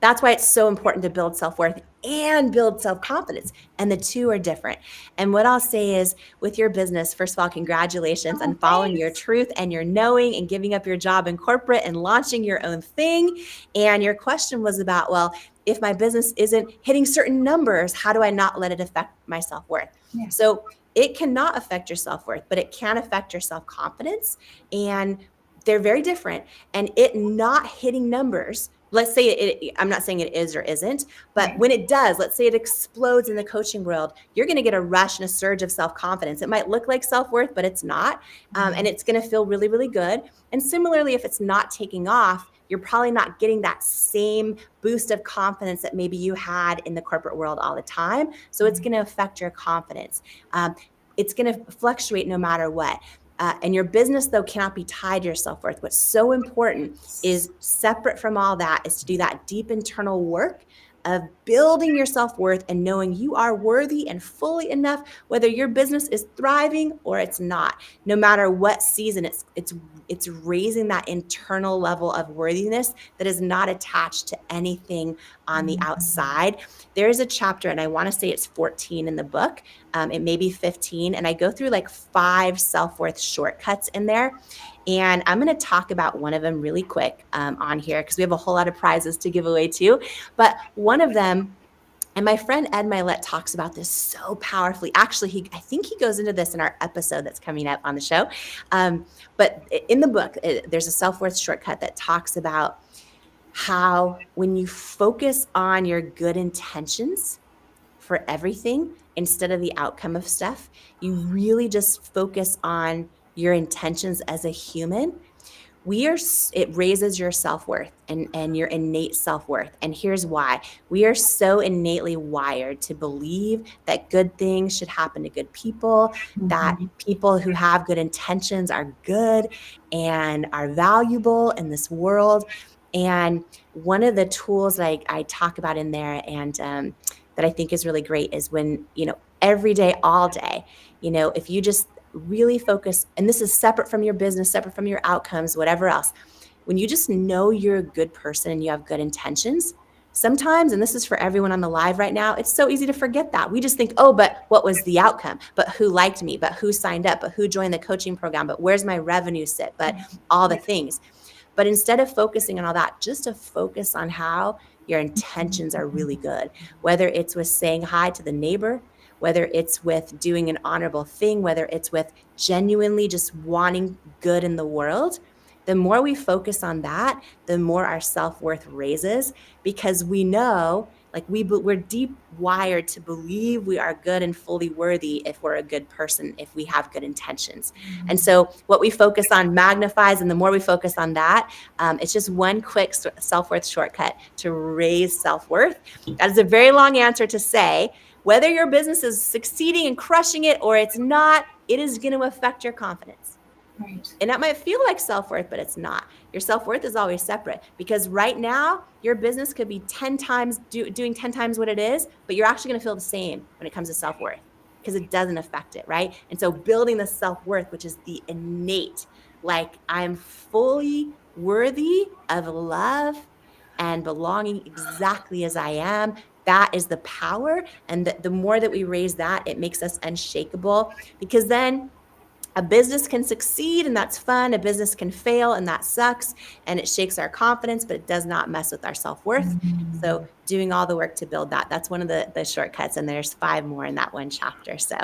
Speaker 1: that's why it's so important to build self-worth and build self-confidence. And the two are different. And what I'll say is, with your business, first of all, congratulations on following your truth and your knowing and giving up your job in corporate and launching your own thing. And your question was about, well, if my business isn't hitting certain numbers, how do I not let it affect my self-worth? Yeah. So it cannot affect your self-worth, but it can affect your self-confidence. And they're very different. And it not hitting numbers, let's say I'm not saying it is or isn't, but when it does, let's say it explodes in the coaching world, you're going to get a rush and a surge of self-confidence. It might look like self-worth, but it's not. And it's going to feel really, really good. And similarly, if it's not taking off, you're probably not getting that same boost of confidence that maybe you had in the corporate world all the time. So it's going to affect your confidence. It's going to fluctuate no matter what. And your business, though, cannot be tied to your self-worth. What's so important is, separate from all that, is to do that deep internal work of building your self-worth and knowing you are worthy and fully enough, whether your business is thriving or it's not. No matter what season, it's raising that internal level of worthiness that is not attached to anything on the outside. There is a chapter, and I want to say it's 14 in the book. It may be 15. And I go through like 5 self-worth shortcuts in there. And I'm going to talk about one of them really quick on here, because we have a whole lot of prizes to give away too. But one of them, and my friend Ed Milet talks about this so powerfully. Actually, I think he goes into this in our episode that's coming up on the show. But in the book, there's a self-worth shortcut that talks about how when you focus on your good intentions for everything instead of the outcome of stuff, you really just focus on your intentions as a human, it raises your self-worth and your innate self-worth. And here's why. We are so innately wired to believe that good things should happen to good people, that people who have good intentions are good and are valuable in this world. And one of the tools that I talk about in there, and that I think is really great, is when, every day, all day, if you just really focus, and this is separate from your business, separate from your outcomes, whatever else, when you just know you're a good person and you have good intentions, sometimes, and this is for everyone on the live right now, it's so easy to forget that. We just think, oh, but what was the outcome? But who liked me? But who signed up? But who joined the coaching program? But where's my revenue sit? But all the things. But instead of focusing on all that, just to focus on how your intentions are really good, whether it's with saying hi to the neighbor, whether it's with doing an honorable thing, whether it's with genuinely just wanting good in the world, the more we focus on that, the more our self-worth raises, because we know, we're deep wired to believe we are good and fully worthy if we're a good person, if we have good intentions. And so what we focus on magnifies, and the more we focus on that, it's just one quick self-worth shortcut to raise self-worth. That is a very long answer to say, whether your business is succeeding and crushing it or it's not, it is going to affect your confidence. Right. And that might feel like self-worth, but it's not. Your self-worth is always separate, because right now your business could be 10 times doing 10 times what it is, but you're actually going to feel the same when it comes to self-worth, because it doesn't affect it, right? And so building the self-worth, which is the innate, I'm fully worthy of love and belonging exactly as I am, that is the power. And the more that we raise that, it makes us unshakable, because then a business can succeed and that's fun. A business can fail and that sucks and it shakes our confidence, but it does not mess with our self-worth. So doing all the work to build that, that's one of the shortcuts. And there's 5 more in that one chapter. So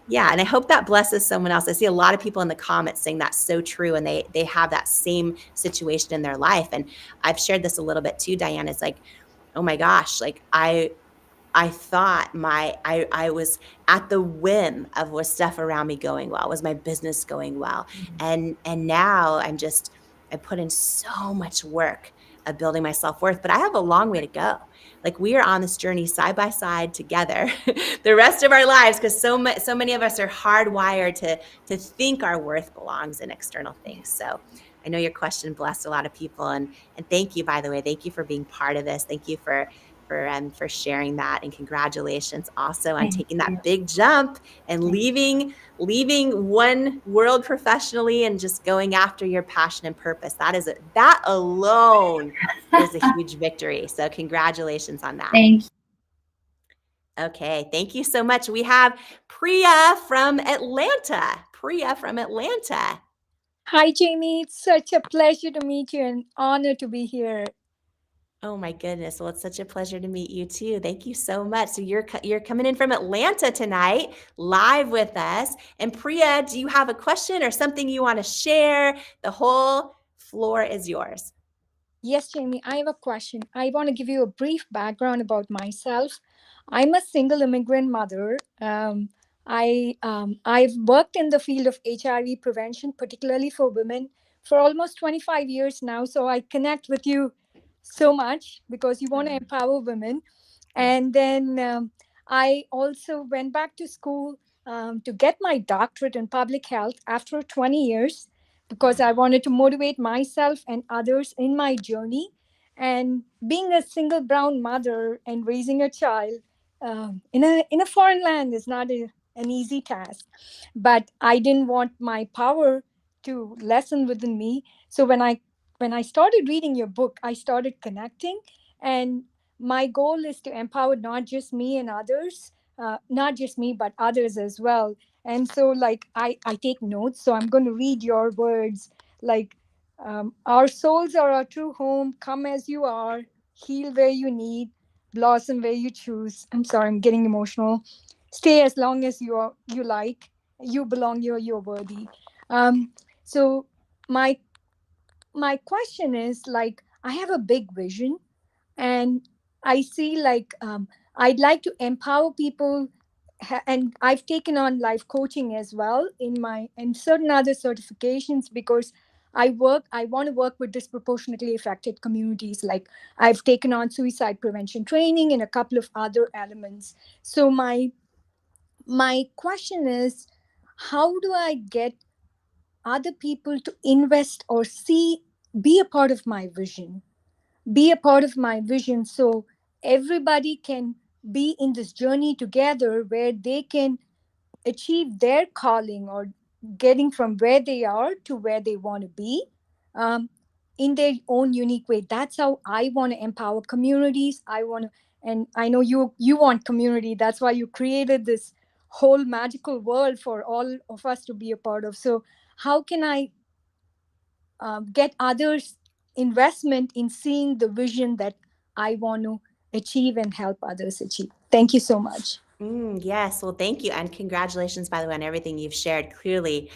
Speaker 1: yeah, and I hope that blesses someone else. I see a lot of people in the comments saying that's so true. And they have that same situation in their life. And I've shared this a little bit too, Diane. It's like, oh my gosh, like I thought I was at the whim of was stuff around me going well, was my business going well, and now I put in so much work of building my self-worth, but I have a long way to go. Like we are on this journey side by side together, the rest of our lives, because so many of us are hardwired to think our worth belongs in external things. So I know your question blessed a lot of people, and thank you, by the way, thank you for being part of this. Thank you for sharing that, and congratulations also on taking that big jump and leaving one world professionally and just going after your passion and purpose. That alone is a huge victory. So congratulations on that.
Speaker 2: Thank you.
Speaker 1: Okay, thank you so much. We have Priya from Atlanta.
Speaker 6: Hi, Jamie. It's such a pleasure to meet you and honor to be here.
Speaker 1: Oh my goodness. Well, it's such a pleasure to meet you too. Thank you so much. So you're coming in from Atlanta tonight, live with us. And Priya, do you have a question or something you want to share? The whole floor is yours.
Speaker 6: Yes, Jamie, I have a question. I want to give you a brief background about myself. I'm a single immigrant mother. I've worked in the field of HIV prevention, particularly for women, for almost 25 years now. So I connect with you so much because you want to empower women. And then I also went back to school to get my doctorate in public health after 20 years because I wanted to motivate myself and others in my journey. And being a single brown mother and raising a child in a foreign land is not an easy task. But I didn't want my power to lessen within me. So when I started reading your book, I started connecting, and my goal is to empower not just me and others, not just me but others as well. And so like I take notes, so I'm going to read your words like our souls are our true home. Come as you are, heal where you need, blossom where you choose. I'm sorry, I'm getting emotional. Stay as long as you like. You belong, you're worthy. So my question is like, I have a big vision, and I see like I'd like to empower people, and I've taken on life coaching as well in my and certain other certifications because I want to work with disproportionately affected communities. Like I've taken on suicide prevention training and a couple of other elements. So my question is, how do I get other people to invest or be a part of my vision? Be a part of my vision so everybody can be in this journey together where they can achieve their calling or getting from where they are to where they want to be um, in their own unique way. That's how I want to empower communities. I want to, and I know you want community. That's why you created this whole magical world for all of us to be a part of. So how can I get others investment in seeing the vision that I want to achieve and help others achieve? Thank you so much.
Speaker 1: Yes. Well, thank you. And congratulations, by the way, on everything you've shared. Clearly,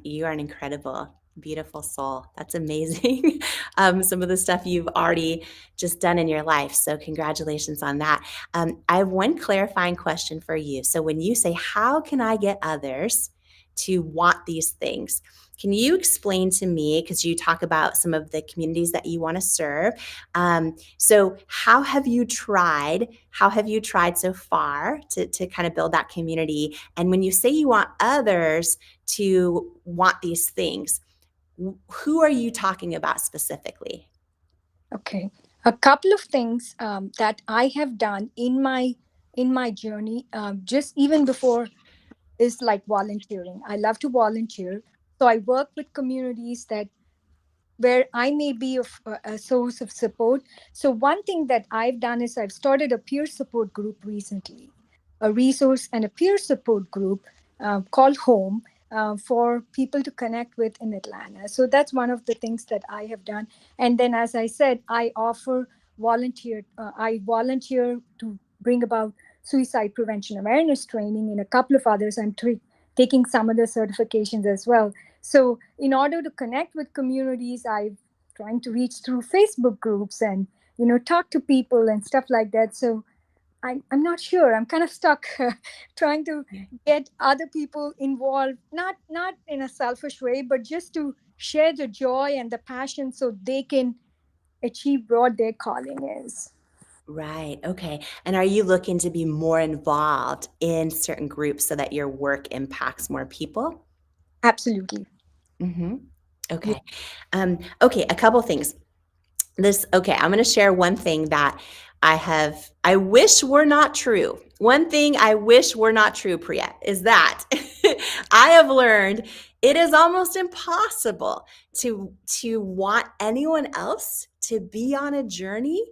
Speaker 1: you are an incredible, beautiful soul. That's amazing. Some of the stuff you've already just done in your life. So congratulations on that. I have one clarifying question for you. So when you say, how can I get others to want these things? Can you explain to me, because you talk about some of the communities that you want to serve. So how have you tried so far to kind of build that community? And when you say you want others to want these things, who are you talking about specifically?
Speaker 6: Okay. A couple of things that I have done in my journey, just even before, is like volunteering. I love to volunteer. So I work with communities that where I may be a source of support. So one thing that I've done is I've started a peer support group recently, a resource and a peer support group called Home, for people to connect with in Atlanta. So that's one of the things that I have done. And then, as I said, I offer volunteer. I volunteer to bring about suicide prevention awareness training. In a couple of others, I'm taking some other certifications as well. So, in order to connect with communities, I'm trying to reach through Facebook groups and talk to people and stuff like that. So I'm not sure. I'm kind of stuck trying to get other people involved, not in a selfish way, but just to share the joy and the passion so they can achieve what their calling is.
Speaker 1: Right. Okay. And are you looking to be more involved in certain groups so that your work impacts more people?
Speaker 6: Absolutely.
Speaker 1: Mm-hmm.
Speaker 6: Yeah.
Speaker 1: Okay. Okay. A couple things. Okay, I'm going to share one thing that I wish were not true. One thing I wish were not true, Priya, is that I have learned it is almost impossible to want anyone else to be on a journey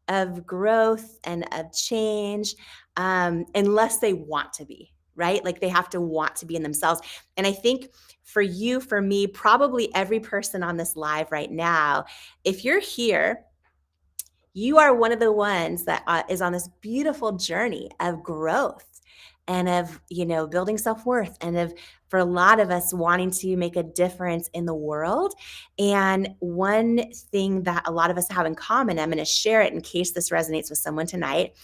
Speaker 1: of growth and of change unless they want to be, right? Like they have to want to be in themselves. And I think for you, for me, probably every person on this live right now, if you're here, you are one of the ones that is on this beautiful journey of growth and of building self-worth and of, for a lot of us, wanting to make a difference in the world. And one thing that a lot of us have in common, I'm going to share it in case this resonates with someone tonight,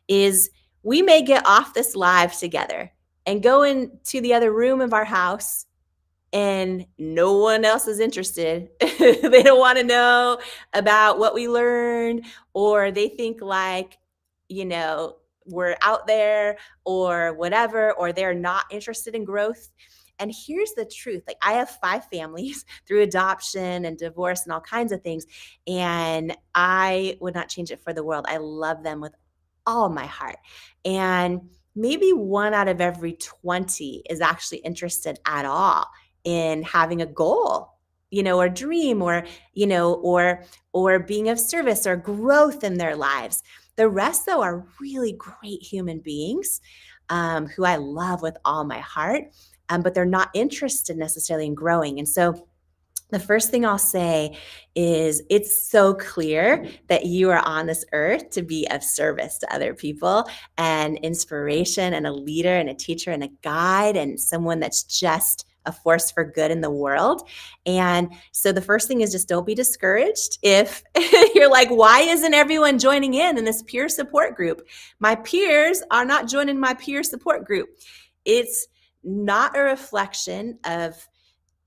Speaker 1: is we may get off this live together and go into the other room of our house and no one else is interested. They don't want to know about what we learned, or they think like, we're out there or whatever, or they're not interested in growth. And here's the truth. Like, I have 5 families through adoption and divorce and all kinds of things. And I would not change it for the world. I love them with all my heart. And maybe 1 out of every 20 is actually interested at all in having a goal, or dream, or, or being of service or growth in their lives. The rest, though, are really great human beings who I love with all my heart, but they're not interested necessarily in growing. And so the first thing I'll say is it's so clear that you are on this earth to be of service to other people and inspiration and a leader and a teacher and a guide and someone that's just a force for good in the world. And so the first thing is just don't be discouraged if you're like, why isn't everyone joining in this peer support group? My peers are not joining my peer support group. It's not a reflection of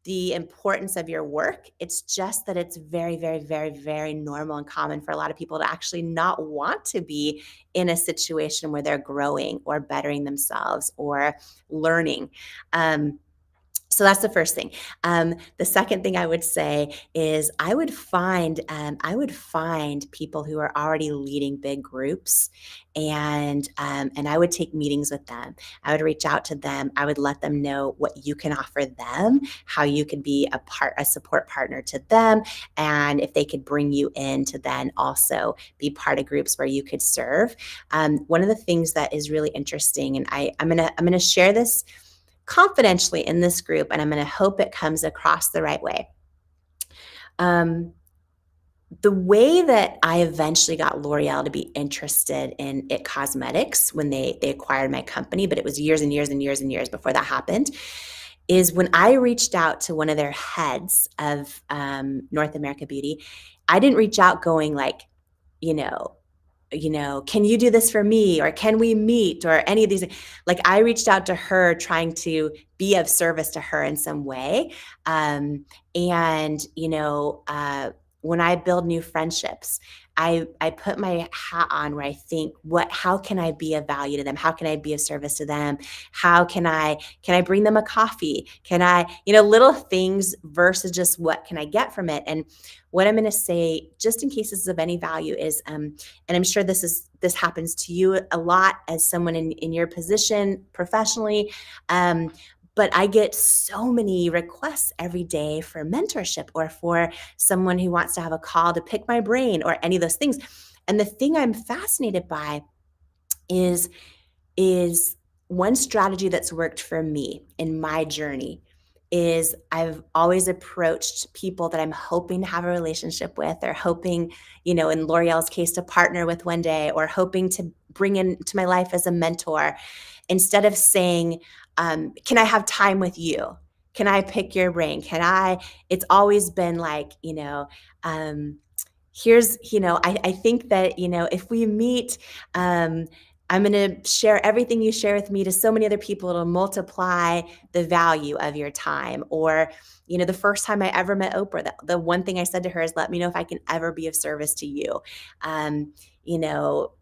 Speaker 1: the importance of your work. It's just that it's very, very, very, very normal and common for a lot of people to actually not want to be in a situation where they're growing or bettering themselves or learning. So that's the first thing. The second thing I would say is I would find people who are already leading big groups, and I would take meetings with them. I would reach out to them. I would let them know what you can offer them, how you could be a support partner to them, and if they could bring you in to then also be part of groups where you could serve. One of the things that is really interesting, and I'm gonna share this confidentially in this group, and I'm going to hope it comes across the right way. The way that I eventually got L'Oreal to be interested in IT Cosmetics when they acquired my company, but it was years and years and years and years before that happened, is when I reached out to one of their heads of North America Beauty. I didn't reach out going like, can you do this for me? Or can we meet? Or any of these, like I reached out to her trying to be of service to her in some way. When I build new friendships, I put my hat on where I think, how can I be of value to them? How can I be of service to them? How can I bring them a coffee? Can I, little things versus just what can I get from it? And what I'm going to say, just in case this is of any value, is, and I'm sure this happens to you a lot as someone in your position professionally, but I get so many requests every day for mentorship or for someone who wants to have a call to pick my brain or any of those things. And the thing I'm fascinated by is one strategy that's worked for me in my journey is I've always approached people that I'm hoping to have a relationship with, or hoping, in L'Oreal's case, to partner with one day, or hoping to bring into my life as a mentor, instead of saying, can I have time with you? Can I pick your brain? It's always been like, here's, I think that, if we meet, I'm going to share everything you share with me to so many other people. It'll multiply the value of your time. Or, the first time I ever met Oprah, the one thing I said to her is, let me know if I can ever be of service to you. You know,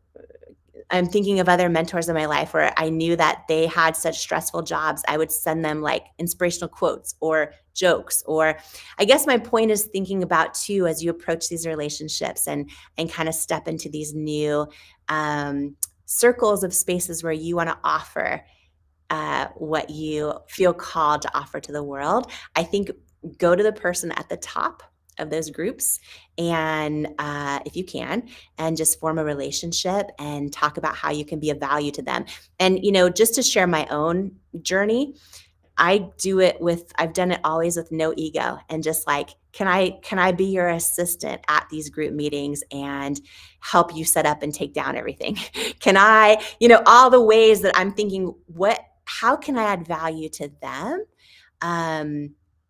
Speaker 1: I'm thinking of other mentors in my life where I knew that they had such stressful jobs. I would send them like inspirational quotes or jokes. Or I guess my point is thinking about too, as you approach these relationships and kind of step into these new circles of spaces where you want to offer what you feel called to offer to the world. I think go to the person at the top of those groups, and if you can, and just form a relationship and talk about how you can be of value to them. And just to share my own journey, I've done it always with no ego, and just like, can I be your assistant at these group meetings and help you set up and take down everything? Can I, all the ways that I'm thinking, how can I add value to them?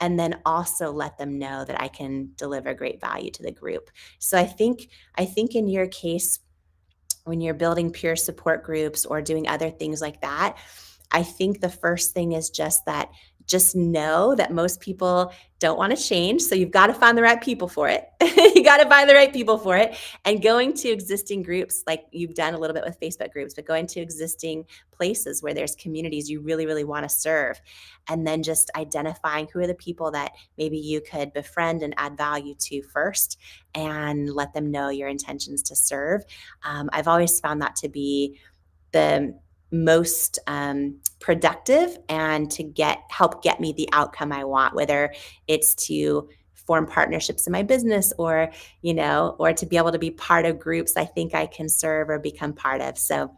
Speaker 1: And then also let them know that I can deliver great value to the group. So I think in your case, when you're building peer support groups or doing other things like that, I think the first thing is just know that most people don't want to change. So you've got to find the right people for it. You got to find the right people for it. And going to existing groups, like you've done a little bit with Facebook groups, but going to existing places where there's communities you really, really want to serve. And then just identifying who are the people that maybe you could befriend and add value to first, and let them know your intentions to serve. I've always found that to be the most productive, and to help get me the outcome I want, whether it's to form partnerships in my business, or to be able to be part of groups I think I can serve or become part of. So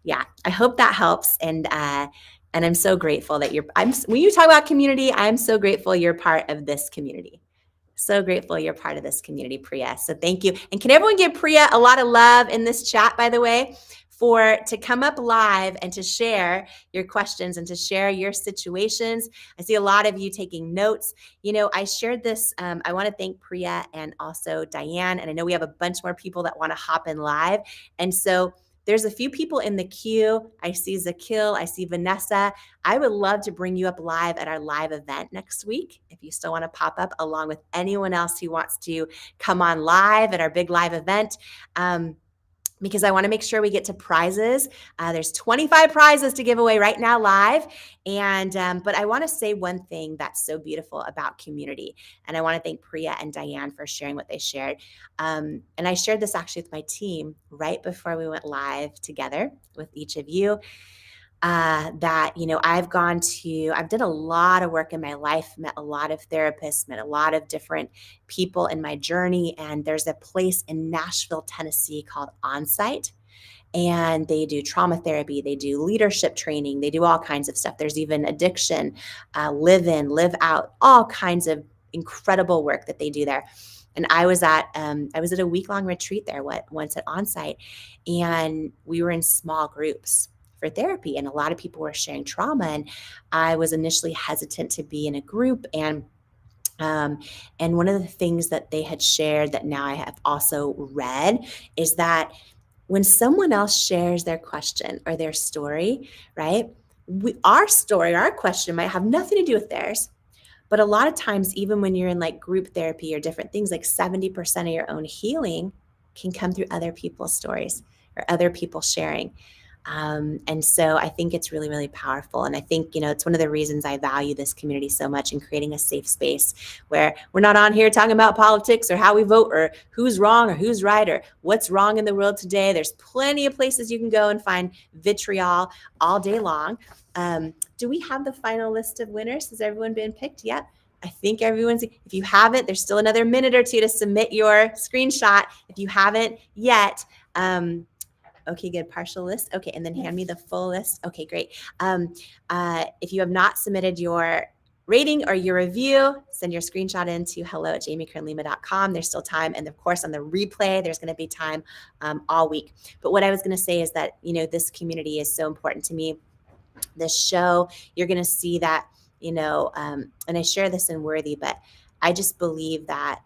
Speaker 1: yeah, I hope that helps. And I'm so grateful that when you talk about community, I'm so grateful you're part of this community. So grateful you're part of this community, Priya. So thank you. And can everyone give Priya a lot of love in this chat, by the way, to come up live and to share your questions and to share your situations. I see a lot of you taking notes. I shared this. I want to thank Priya and also Diane. And I know we have a bunch more people that want to hop in live. And so there's a few people in the queue. I see Zakil. I see Vanessa. I would love to bring you up live at our live event next week, if you still want to pop up, along with anyone else who wants to come on live at our big live event. Because I want to make sure we get to prizes. There's 25 prizes to give away right now live. And but I want to say one thing that's so beautiful about community. And I want to thank Priya and Diane for sharing what they shared. And I shared this actually with my team right before we went live together with each of you. That, I've done a lot of work in my life, met a lot of therapists, met a lot of different people in my journey. And there's a place in Nashville, Tennessee called Onsite. And they do trauma therapy, they do leadership training, they do all kinds of stuff. There's even addiction, live in, live out, all kinds of incredible work that they do there. And I was at a week-long retreat there once at Onsite, and we were in small groups for therapy, and a lot of people were sharing trauma, and I was initially hesitant to be in a group. And one of the things that they had shared that now I have also read is that when someone else shares their question or their story, right? Our story, our question might have nothing to do with theirs. But a lot of times, even when you're in like group therapy or different things, like 70% of your own healing can come through other people's stories or other people sharing. And so I think it's really, really powerful. And I think, it's one of the reasons I value this community so much, in creating a safe space where we're not on here talking about politics or how we vote or who's wrong or who's right or what's wrong in the world today. There's plenty of places you can go and find vitriol all day long. Do we have the final list of winners? Has everyone been picked yet? I think everyone's, if you haven't, there's still another minute or two to submit your screenshot. If you haven't yet, okay, good. Partial list. Okay. And then hand me the full list. Okay, great. If you have not submitted your rating or your review, send your screenshot in to hello@jamiekernlima.com. There's still time. And of course, on the replay, there's going to be time all week. But what I was going to say is that, this community is so important to me. This show, you're going to see that, and I share this in Worthy, but I just believe that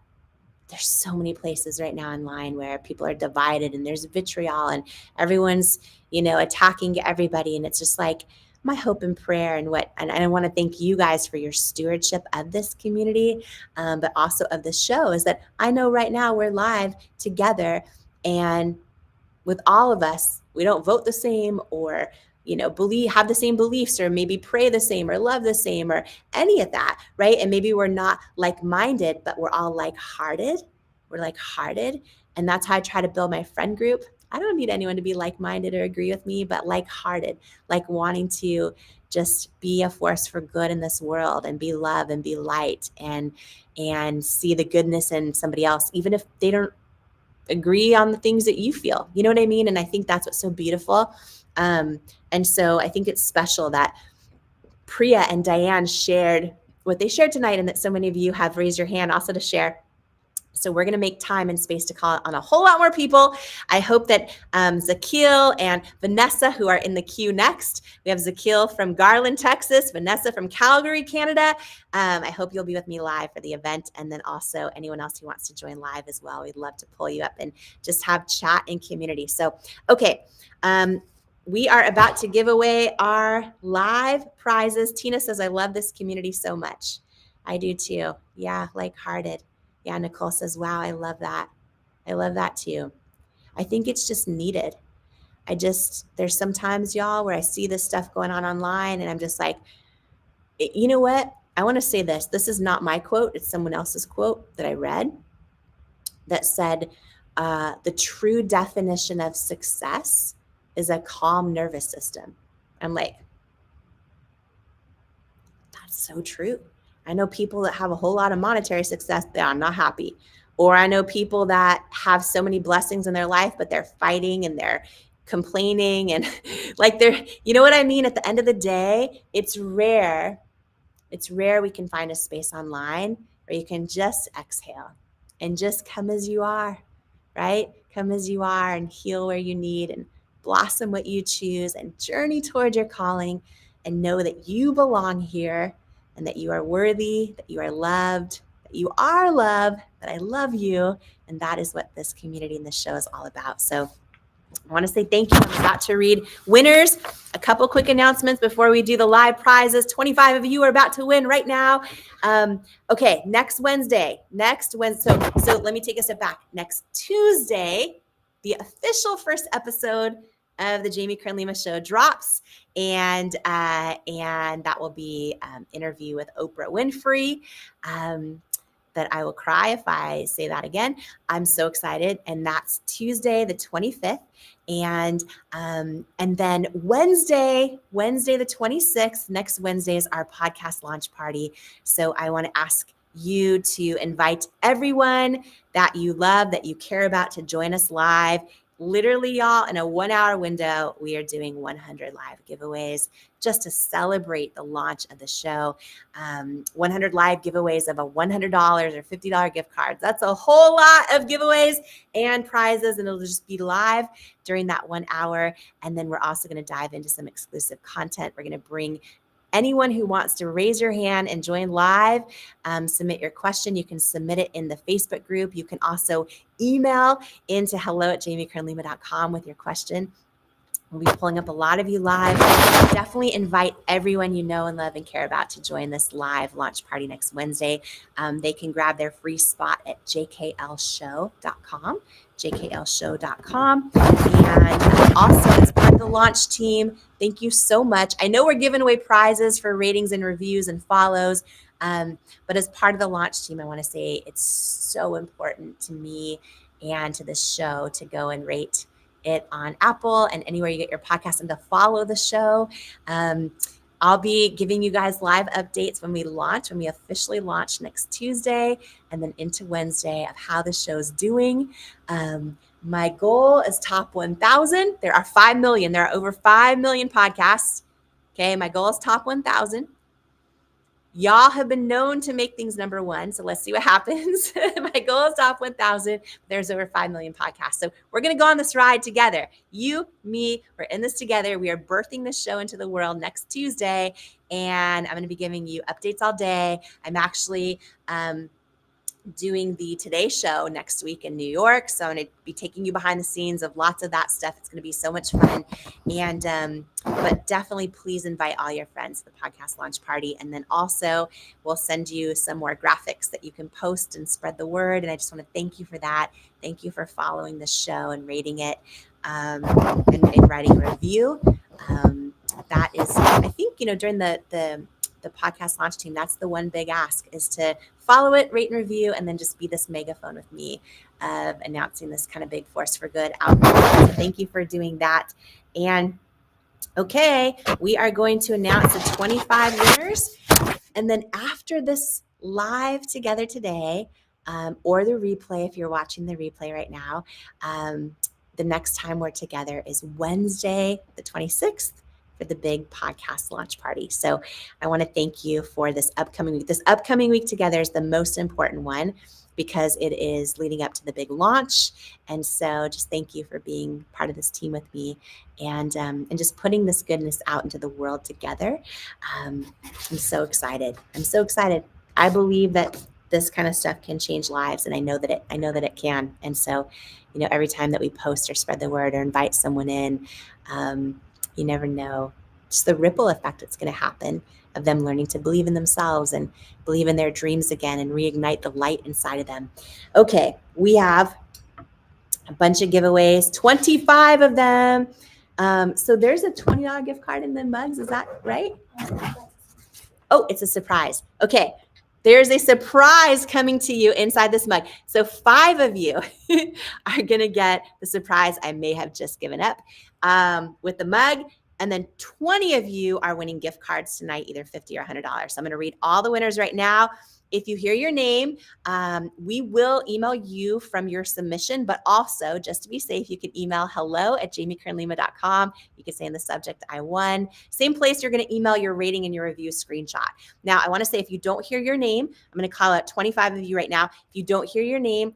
Speaker 1: there's so many places right now online where people are divided and there's vitriol and everyone's, attacking everybody. And it's just like my hope and prayer and I want to thank you guys for your stewardship of this community, but also of the show, is that I know right now we're live together, and with all of us, we don't vote the same or have the same beliefs or maybe pray the same or love the same or any of that, right? And maybe we're not like-minded, but we're all like-hearted. We're like-hearted. And that's how I try to build my friend group. I don't need anyone to be like-minded or agree with me, but like-hearted, like wanting to just be a force for good in this world and be love and be light and see the goodness in somebody else, even if they don't agree on the things that you feel. You know what I mean? And I think that's what's so beautiful. And so I think it's special that Priya and Diane shared what they shared tonight, and that so many of you have raised your hand also to share. So we're going to make time and space to call on a whole lot more people. I hope that Zakil and Vanessa, who are in the queue next, we have Zakil from Garland, Texas, Vanessa from Calgary, Canada. I hope you'll be with me live for the event. And then also anyone else who wants to join live as well. We'd love to pull you up and just have chat and community. So, okay. We are about to give away our live prizes. Tina says, I love this community so much. I do too. Yeah, like-hearted. Yeah, Nicole says, wow, I love that. I love that too. I think it's just needed. There's sometimes, y'all, where I see this stuff going on online and I'm just like, you know what? I want to say this. This is not my quote. It's someone else's quote that I read that said, the true definition of success is a calm nervous system. I'm like, that's so true. I know people that have a whole lot of monetary success that are not happy. Or I know people that have so many blessings in their life, but they're fighting and they're complaining and like you know what I mean? At the end of the day, it's rare we can find a space online where you can just exhale and just come as you are, right? Come as you are and heal where you need and blossom what you choose and journey toward your calling and know that you belong here and that you are worthy, that you are loved, that you are loved, that I love you. And that is what this community and this show is all about. So I want to say thank you. I'm about to read winners. A couple quick announcements before we do the live prizes. 25 of you are about to win right now. Okay, next Wednesday. So let me take a step back. Next Tuesday, the official first episode of the Jamie Kern Lima show drops, and that will be interview with Oprah Winfrey. That I will cry if I say that again. I'm so excited. And that's Tuesday, the 25th. And then Wednesday the 26th, next Wednesday is our podcast launch party. So I want to ask you to invite everyone that you love, that you care about, to join us live. Literally, y'all, in a 1-hour window, we are doing 100 live giveaways just to celebrate the launch of the show. 100 live giveaways of a $100 or $50 gift cards. That's a whole lot of giveaways and prizes, and it'll just be live during that 1 hour. And then we're also going to dive into some exclusive content. We're going to bring anyone who wants to raise your hand and join live, submit your question. You can submit it in the Facebook group. You can also email into hello@jamiekernlima.com with your question. We'll be pulling up a lot of you live. Definitely invite everyone you know and love and care about to join this live launch party next Wednesday. They can grab their free spot at jklshow.com. jklshow.com. And also, as part of the launch team, thank you so much. I know we're giving away prizes for ratings and reviews and follows, but as part of the launch team, I want to say it's so important to me and to this show to go and rate it on Apple and anywhere you get your podcast, and to follow the show. I'll be giving you guys live updates when we officially launch next Tuesday and then into Wednesday of how the show's doing. My goal is top 1,000. There are 5 million. There are over 5 million podcasts. Okay, my goal is top 1,000. Y'all have been known to make things number one. So let's see what happens. My goal is top 1,000. There's over 5 million podcasts. So we're going to go on this ride together. You, me, we're in this together. We are birthing this show into the world next Tuesday. And I'm going to be giving you updates all day. I'm actually doing the Today Show next week in New York. So I'm going to be taking you behind the scenes of lots of that stuff. It's going to be so much fun. And, but definitely please invite all your friends to the podcast launch party. And then also we'll send you some more graphics that you can post and spread the word. And I just want to thank you for that. Thank you for following the show and rating it and writing a review. That is, I think, during the podcast launch team, that's the one big ask, is to follow it, rate and review, and then just be this megaphone with me of announcing this kind of big force for good out there. So thank you for doing that. And okay, we are going to announce the 25 winners. And then after this live together today, or the replay, if you're watching the replay right now, the next time we're together is Wednesday, the 26th. For the big podcast launch party. So I want to thank you for this upcoming week. This upcoming week together is the most important one because it is leading up to the big launch. And so just thank you for being part of this team with me and just putting this goodness out into the world together. I'm so excited. I believe that this kind of stuff can change lives, and I know that it can. And so, every time that we post or spread the word or invite someone in, you never know just the ripple effect that's going to happen of them learning to believe in themselves and believe in their dreams again and reignite the light inside of them. Okay, we have a bunch of giveaways, 25 of them. So there's a $20 gift card in the mugs. Is that right? Oh, it's a surprise. Okay. There's a surprise coming to you inside this mug. So 5 of you are going to get the surprise I may have just given up with the mug. And then 20 of you are winning gift cards tonight, either $50 or $100. So I'm going to read all the winners right now. If you hear your name, we will email you from your submission, but also, just to be safe, you can email hello@jamiekernlima.com. You can say in the subject, I won. Same place you're going to email your rating and your review screenshot. Now, I want to say, if you don't hear your name, I'm going to call out 25 of you right now. If you don't hear your name,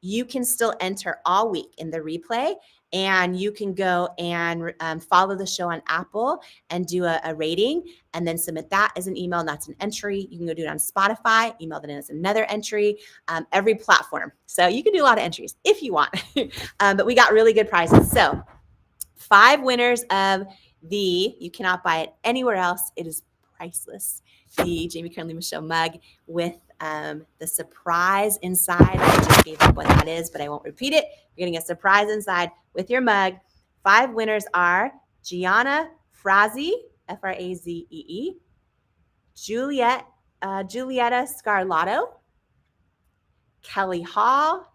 Speaker 1: you can still enter all week in the replay. And you can go and follow the show on Apple and do a rating and then submit that as an email. And that's an entry. You can go do it on Spotify, email that in as another entry, every platform. So you can do a lot of entries if you want. But we got really good prizes. So 5 winners of you cannot buy it anywhere else. It is priceless. The Jamie Kern Lima Show mug with the surprise inside. I just gave up what that is, but I won't repeat it. You're getting a surprise inside with your mug. 5 winners are Gianna Frazee, Frazee, Julietta Scarlato, Kelly Hall,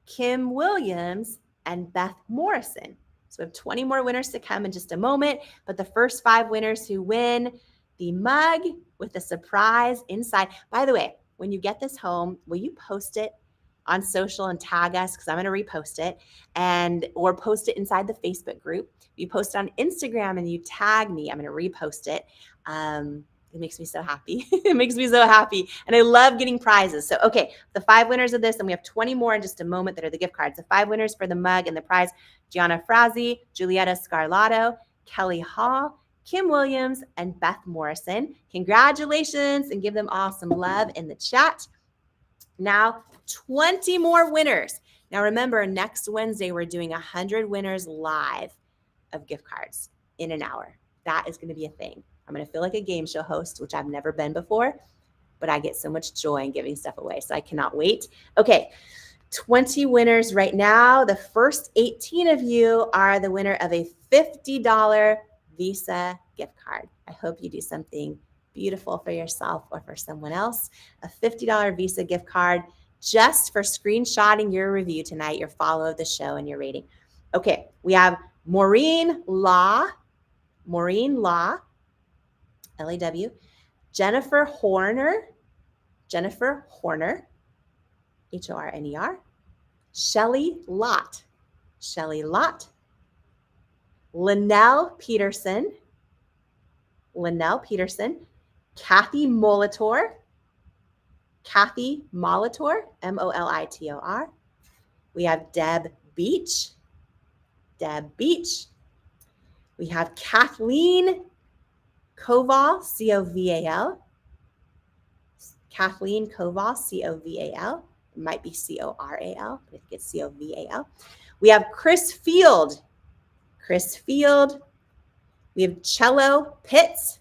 Speaker 1: Kim Williams, and Beth Morrison. So we have 20 more winners to come in just a moment, but the first 5 winners who win the mug with a surprise inside. By the way, when you get this home, will you post it on social and tag us, because I'm going to repost it, or post it inside the Facebook group. You post it on Instagram and you tag me, I'm going to repost it. It makes me so happy. It makes me so happy. And I love getting prizes. So, okay, the 5 winners of this, and we have 20 more in just a moment that are the gift cards. The 5 winners for the mug and the prize: Gianna Frazee, Julietta Scarlato, Kelly Hall, Kim Williams, and Beth Morrison. Congratulations, and give them all some love in the chat. Now, 20 more winners. Now, remember, next Wednesday, we're doing 100 winners live of gift cards in an hour. That is going to be a thing. I'm going to feel like a game show host, which I've never been before, but I get so much joy in giving stuff away. So I cannot wait. Okay, 20 winners right now. The first 18 of you are the winner of a $50 Visa gift card. I hope you do something beautiful for yourself or for someone else. A $50 Visa gift card just for screenshotting your review tonight, your follow of the show, and your rating. Okay, we have Maureen Law, L-A-W, Jennifer Horner, H-O-R-N-E-R, Shelly Lott, Linnell Peterson, Kathy Molitor. Kathy Molitor, Molitor. We have Deb Beach. Deb Beach. We have Kathleen Koval, Coval. Kathleen Koval, Coval. It might be Coral, but I think it's Coval. We have Chris Field. Chris Field. We have Cello Pitts.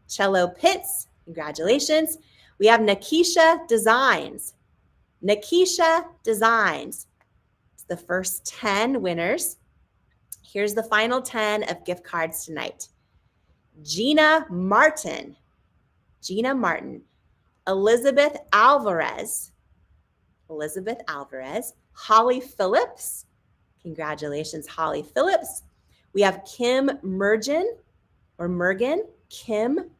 Speaker 1: Cello Pitts. Congratulations. We have Nakisha Designs. Nakisha Designs. It's the first 10 winners. Here's the final 10 of gift cards tonight. Gina Martin. Gina Martin. Elizabeth Alvarez. Elizabeth Alvarez. Holly Phillips. Congratulations, Holly Phillips. We have Kim Mergen or Mergen. Kim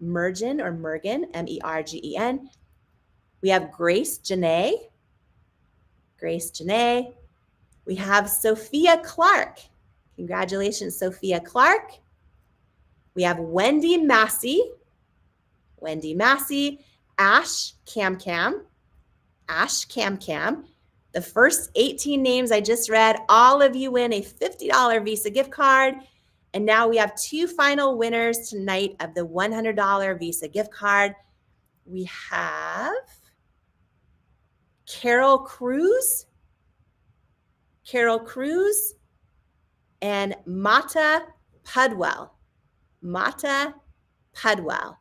Speaker 1: Mergen or Mergen, Mergen. We have Grace Janae. Grace Janae. We have Sophia Clark. Congratulations, Sophia Clark. We have Wendy Massey. Wendy Massey. Ash Cam Cam. Ash Cam Cam. The first 18 names I just read, all of you win a $50 Visa gift card. And now we have 2 final winners tonight of the $100 Visa gift card. We have Carol Cruz. Carol Cruz and Mata Pudwell. Mata Pudwell.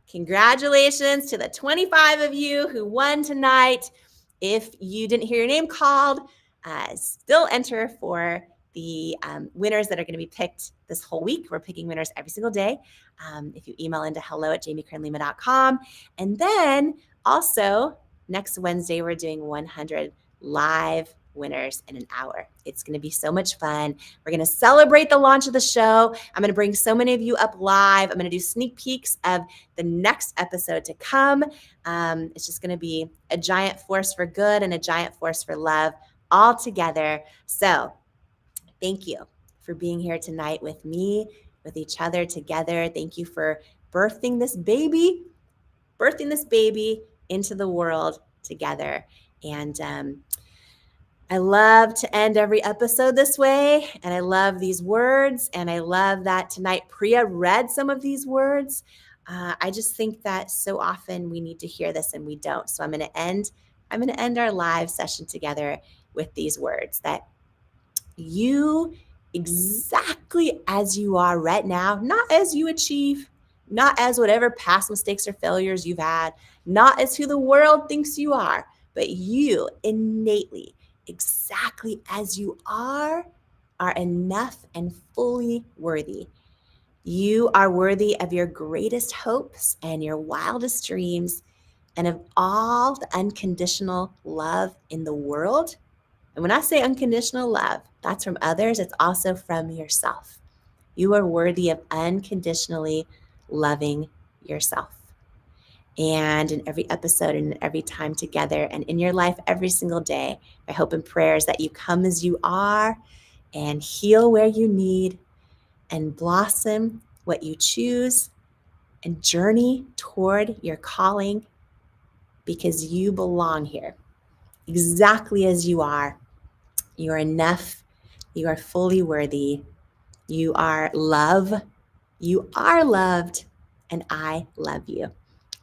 Speaker 1: Congratulations to the 25 of you who won tonight. If you didn't hear your name called, still enter for the winners that are going to be picked this whole week. We're picking winners every single day. If you email into hello@jamiekernlima.com. And then also next Wednesday, we're doing 100 live winners in an hour. It's going to be so much fun. We're going to celebrate the launch of the show. I'm going to bring so many of you up live. I'm going to do sneak peeks of the next episode to come. It's just going to be a giant force for good and a giant force for love all together. So thank you for being here tonight with me, with each other together. Thank you for birthing this baby into the world together. And I love to end every episode this way, and I love these words, and I love that tonight Priya read some of these words. I just think that so often we need to hear this and we don't. So I'm going to end our live session together with these words, that you exactly as you are right now, not as you achieve, not as whatever past mistakes or failures you've had, not as who the world thinks you are, but you innately, exactly as you are enough and fully worthy. You are worthy of your greatest hopes and your wildest dreams and of all the unconditional love in the world. And when I say unconditional love, that's from others. It's also from yourself. You are worthy of unconditionally loving yourself. And in every episode and every time together and in your life every single day, I hope and prayers that you come as you are and heal where you need and blossom what you choose and journey toward your calling, because you belong here exactly as you are. You are enough. You are fully worthy. You are love. You are loved. And I love you.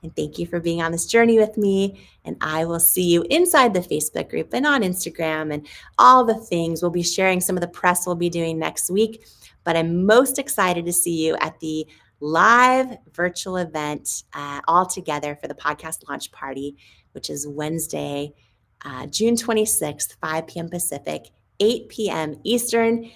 Speaker 1: And thank you for being on this journey with me. And I will see you inside the Facebook group and on Instagram and all the things. We'll be sharing some of the press we'll be doing next week. But I'm most excited to see you at the live virtual event all together for the podcast launch party, which is Wednesday, June 26th, 5 p.m. Pacific, 8 p.m. Eastern.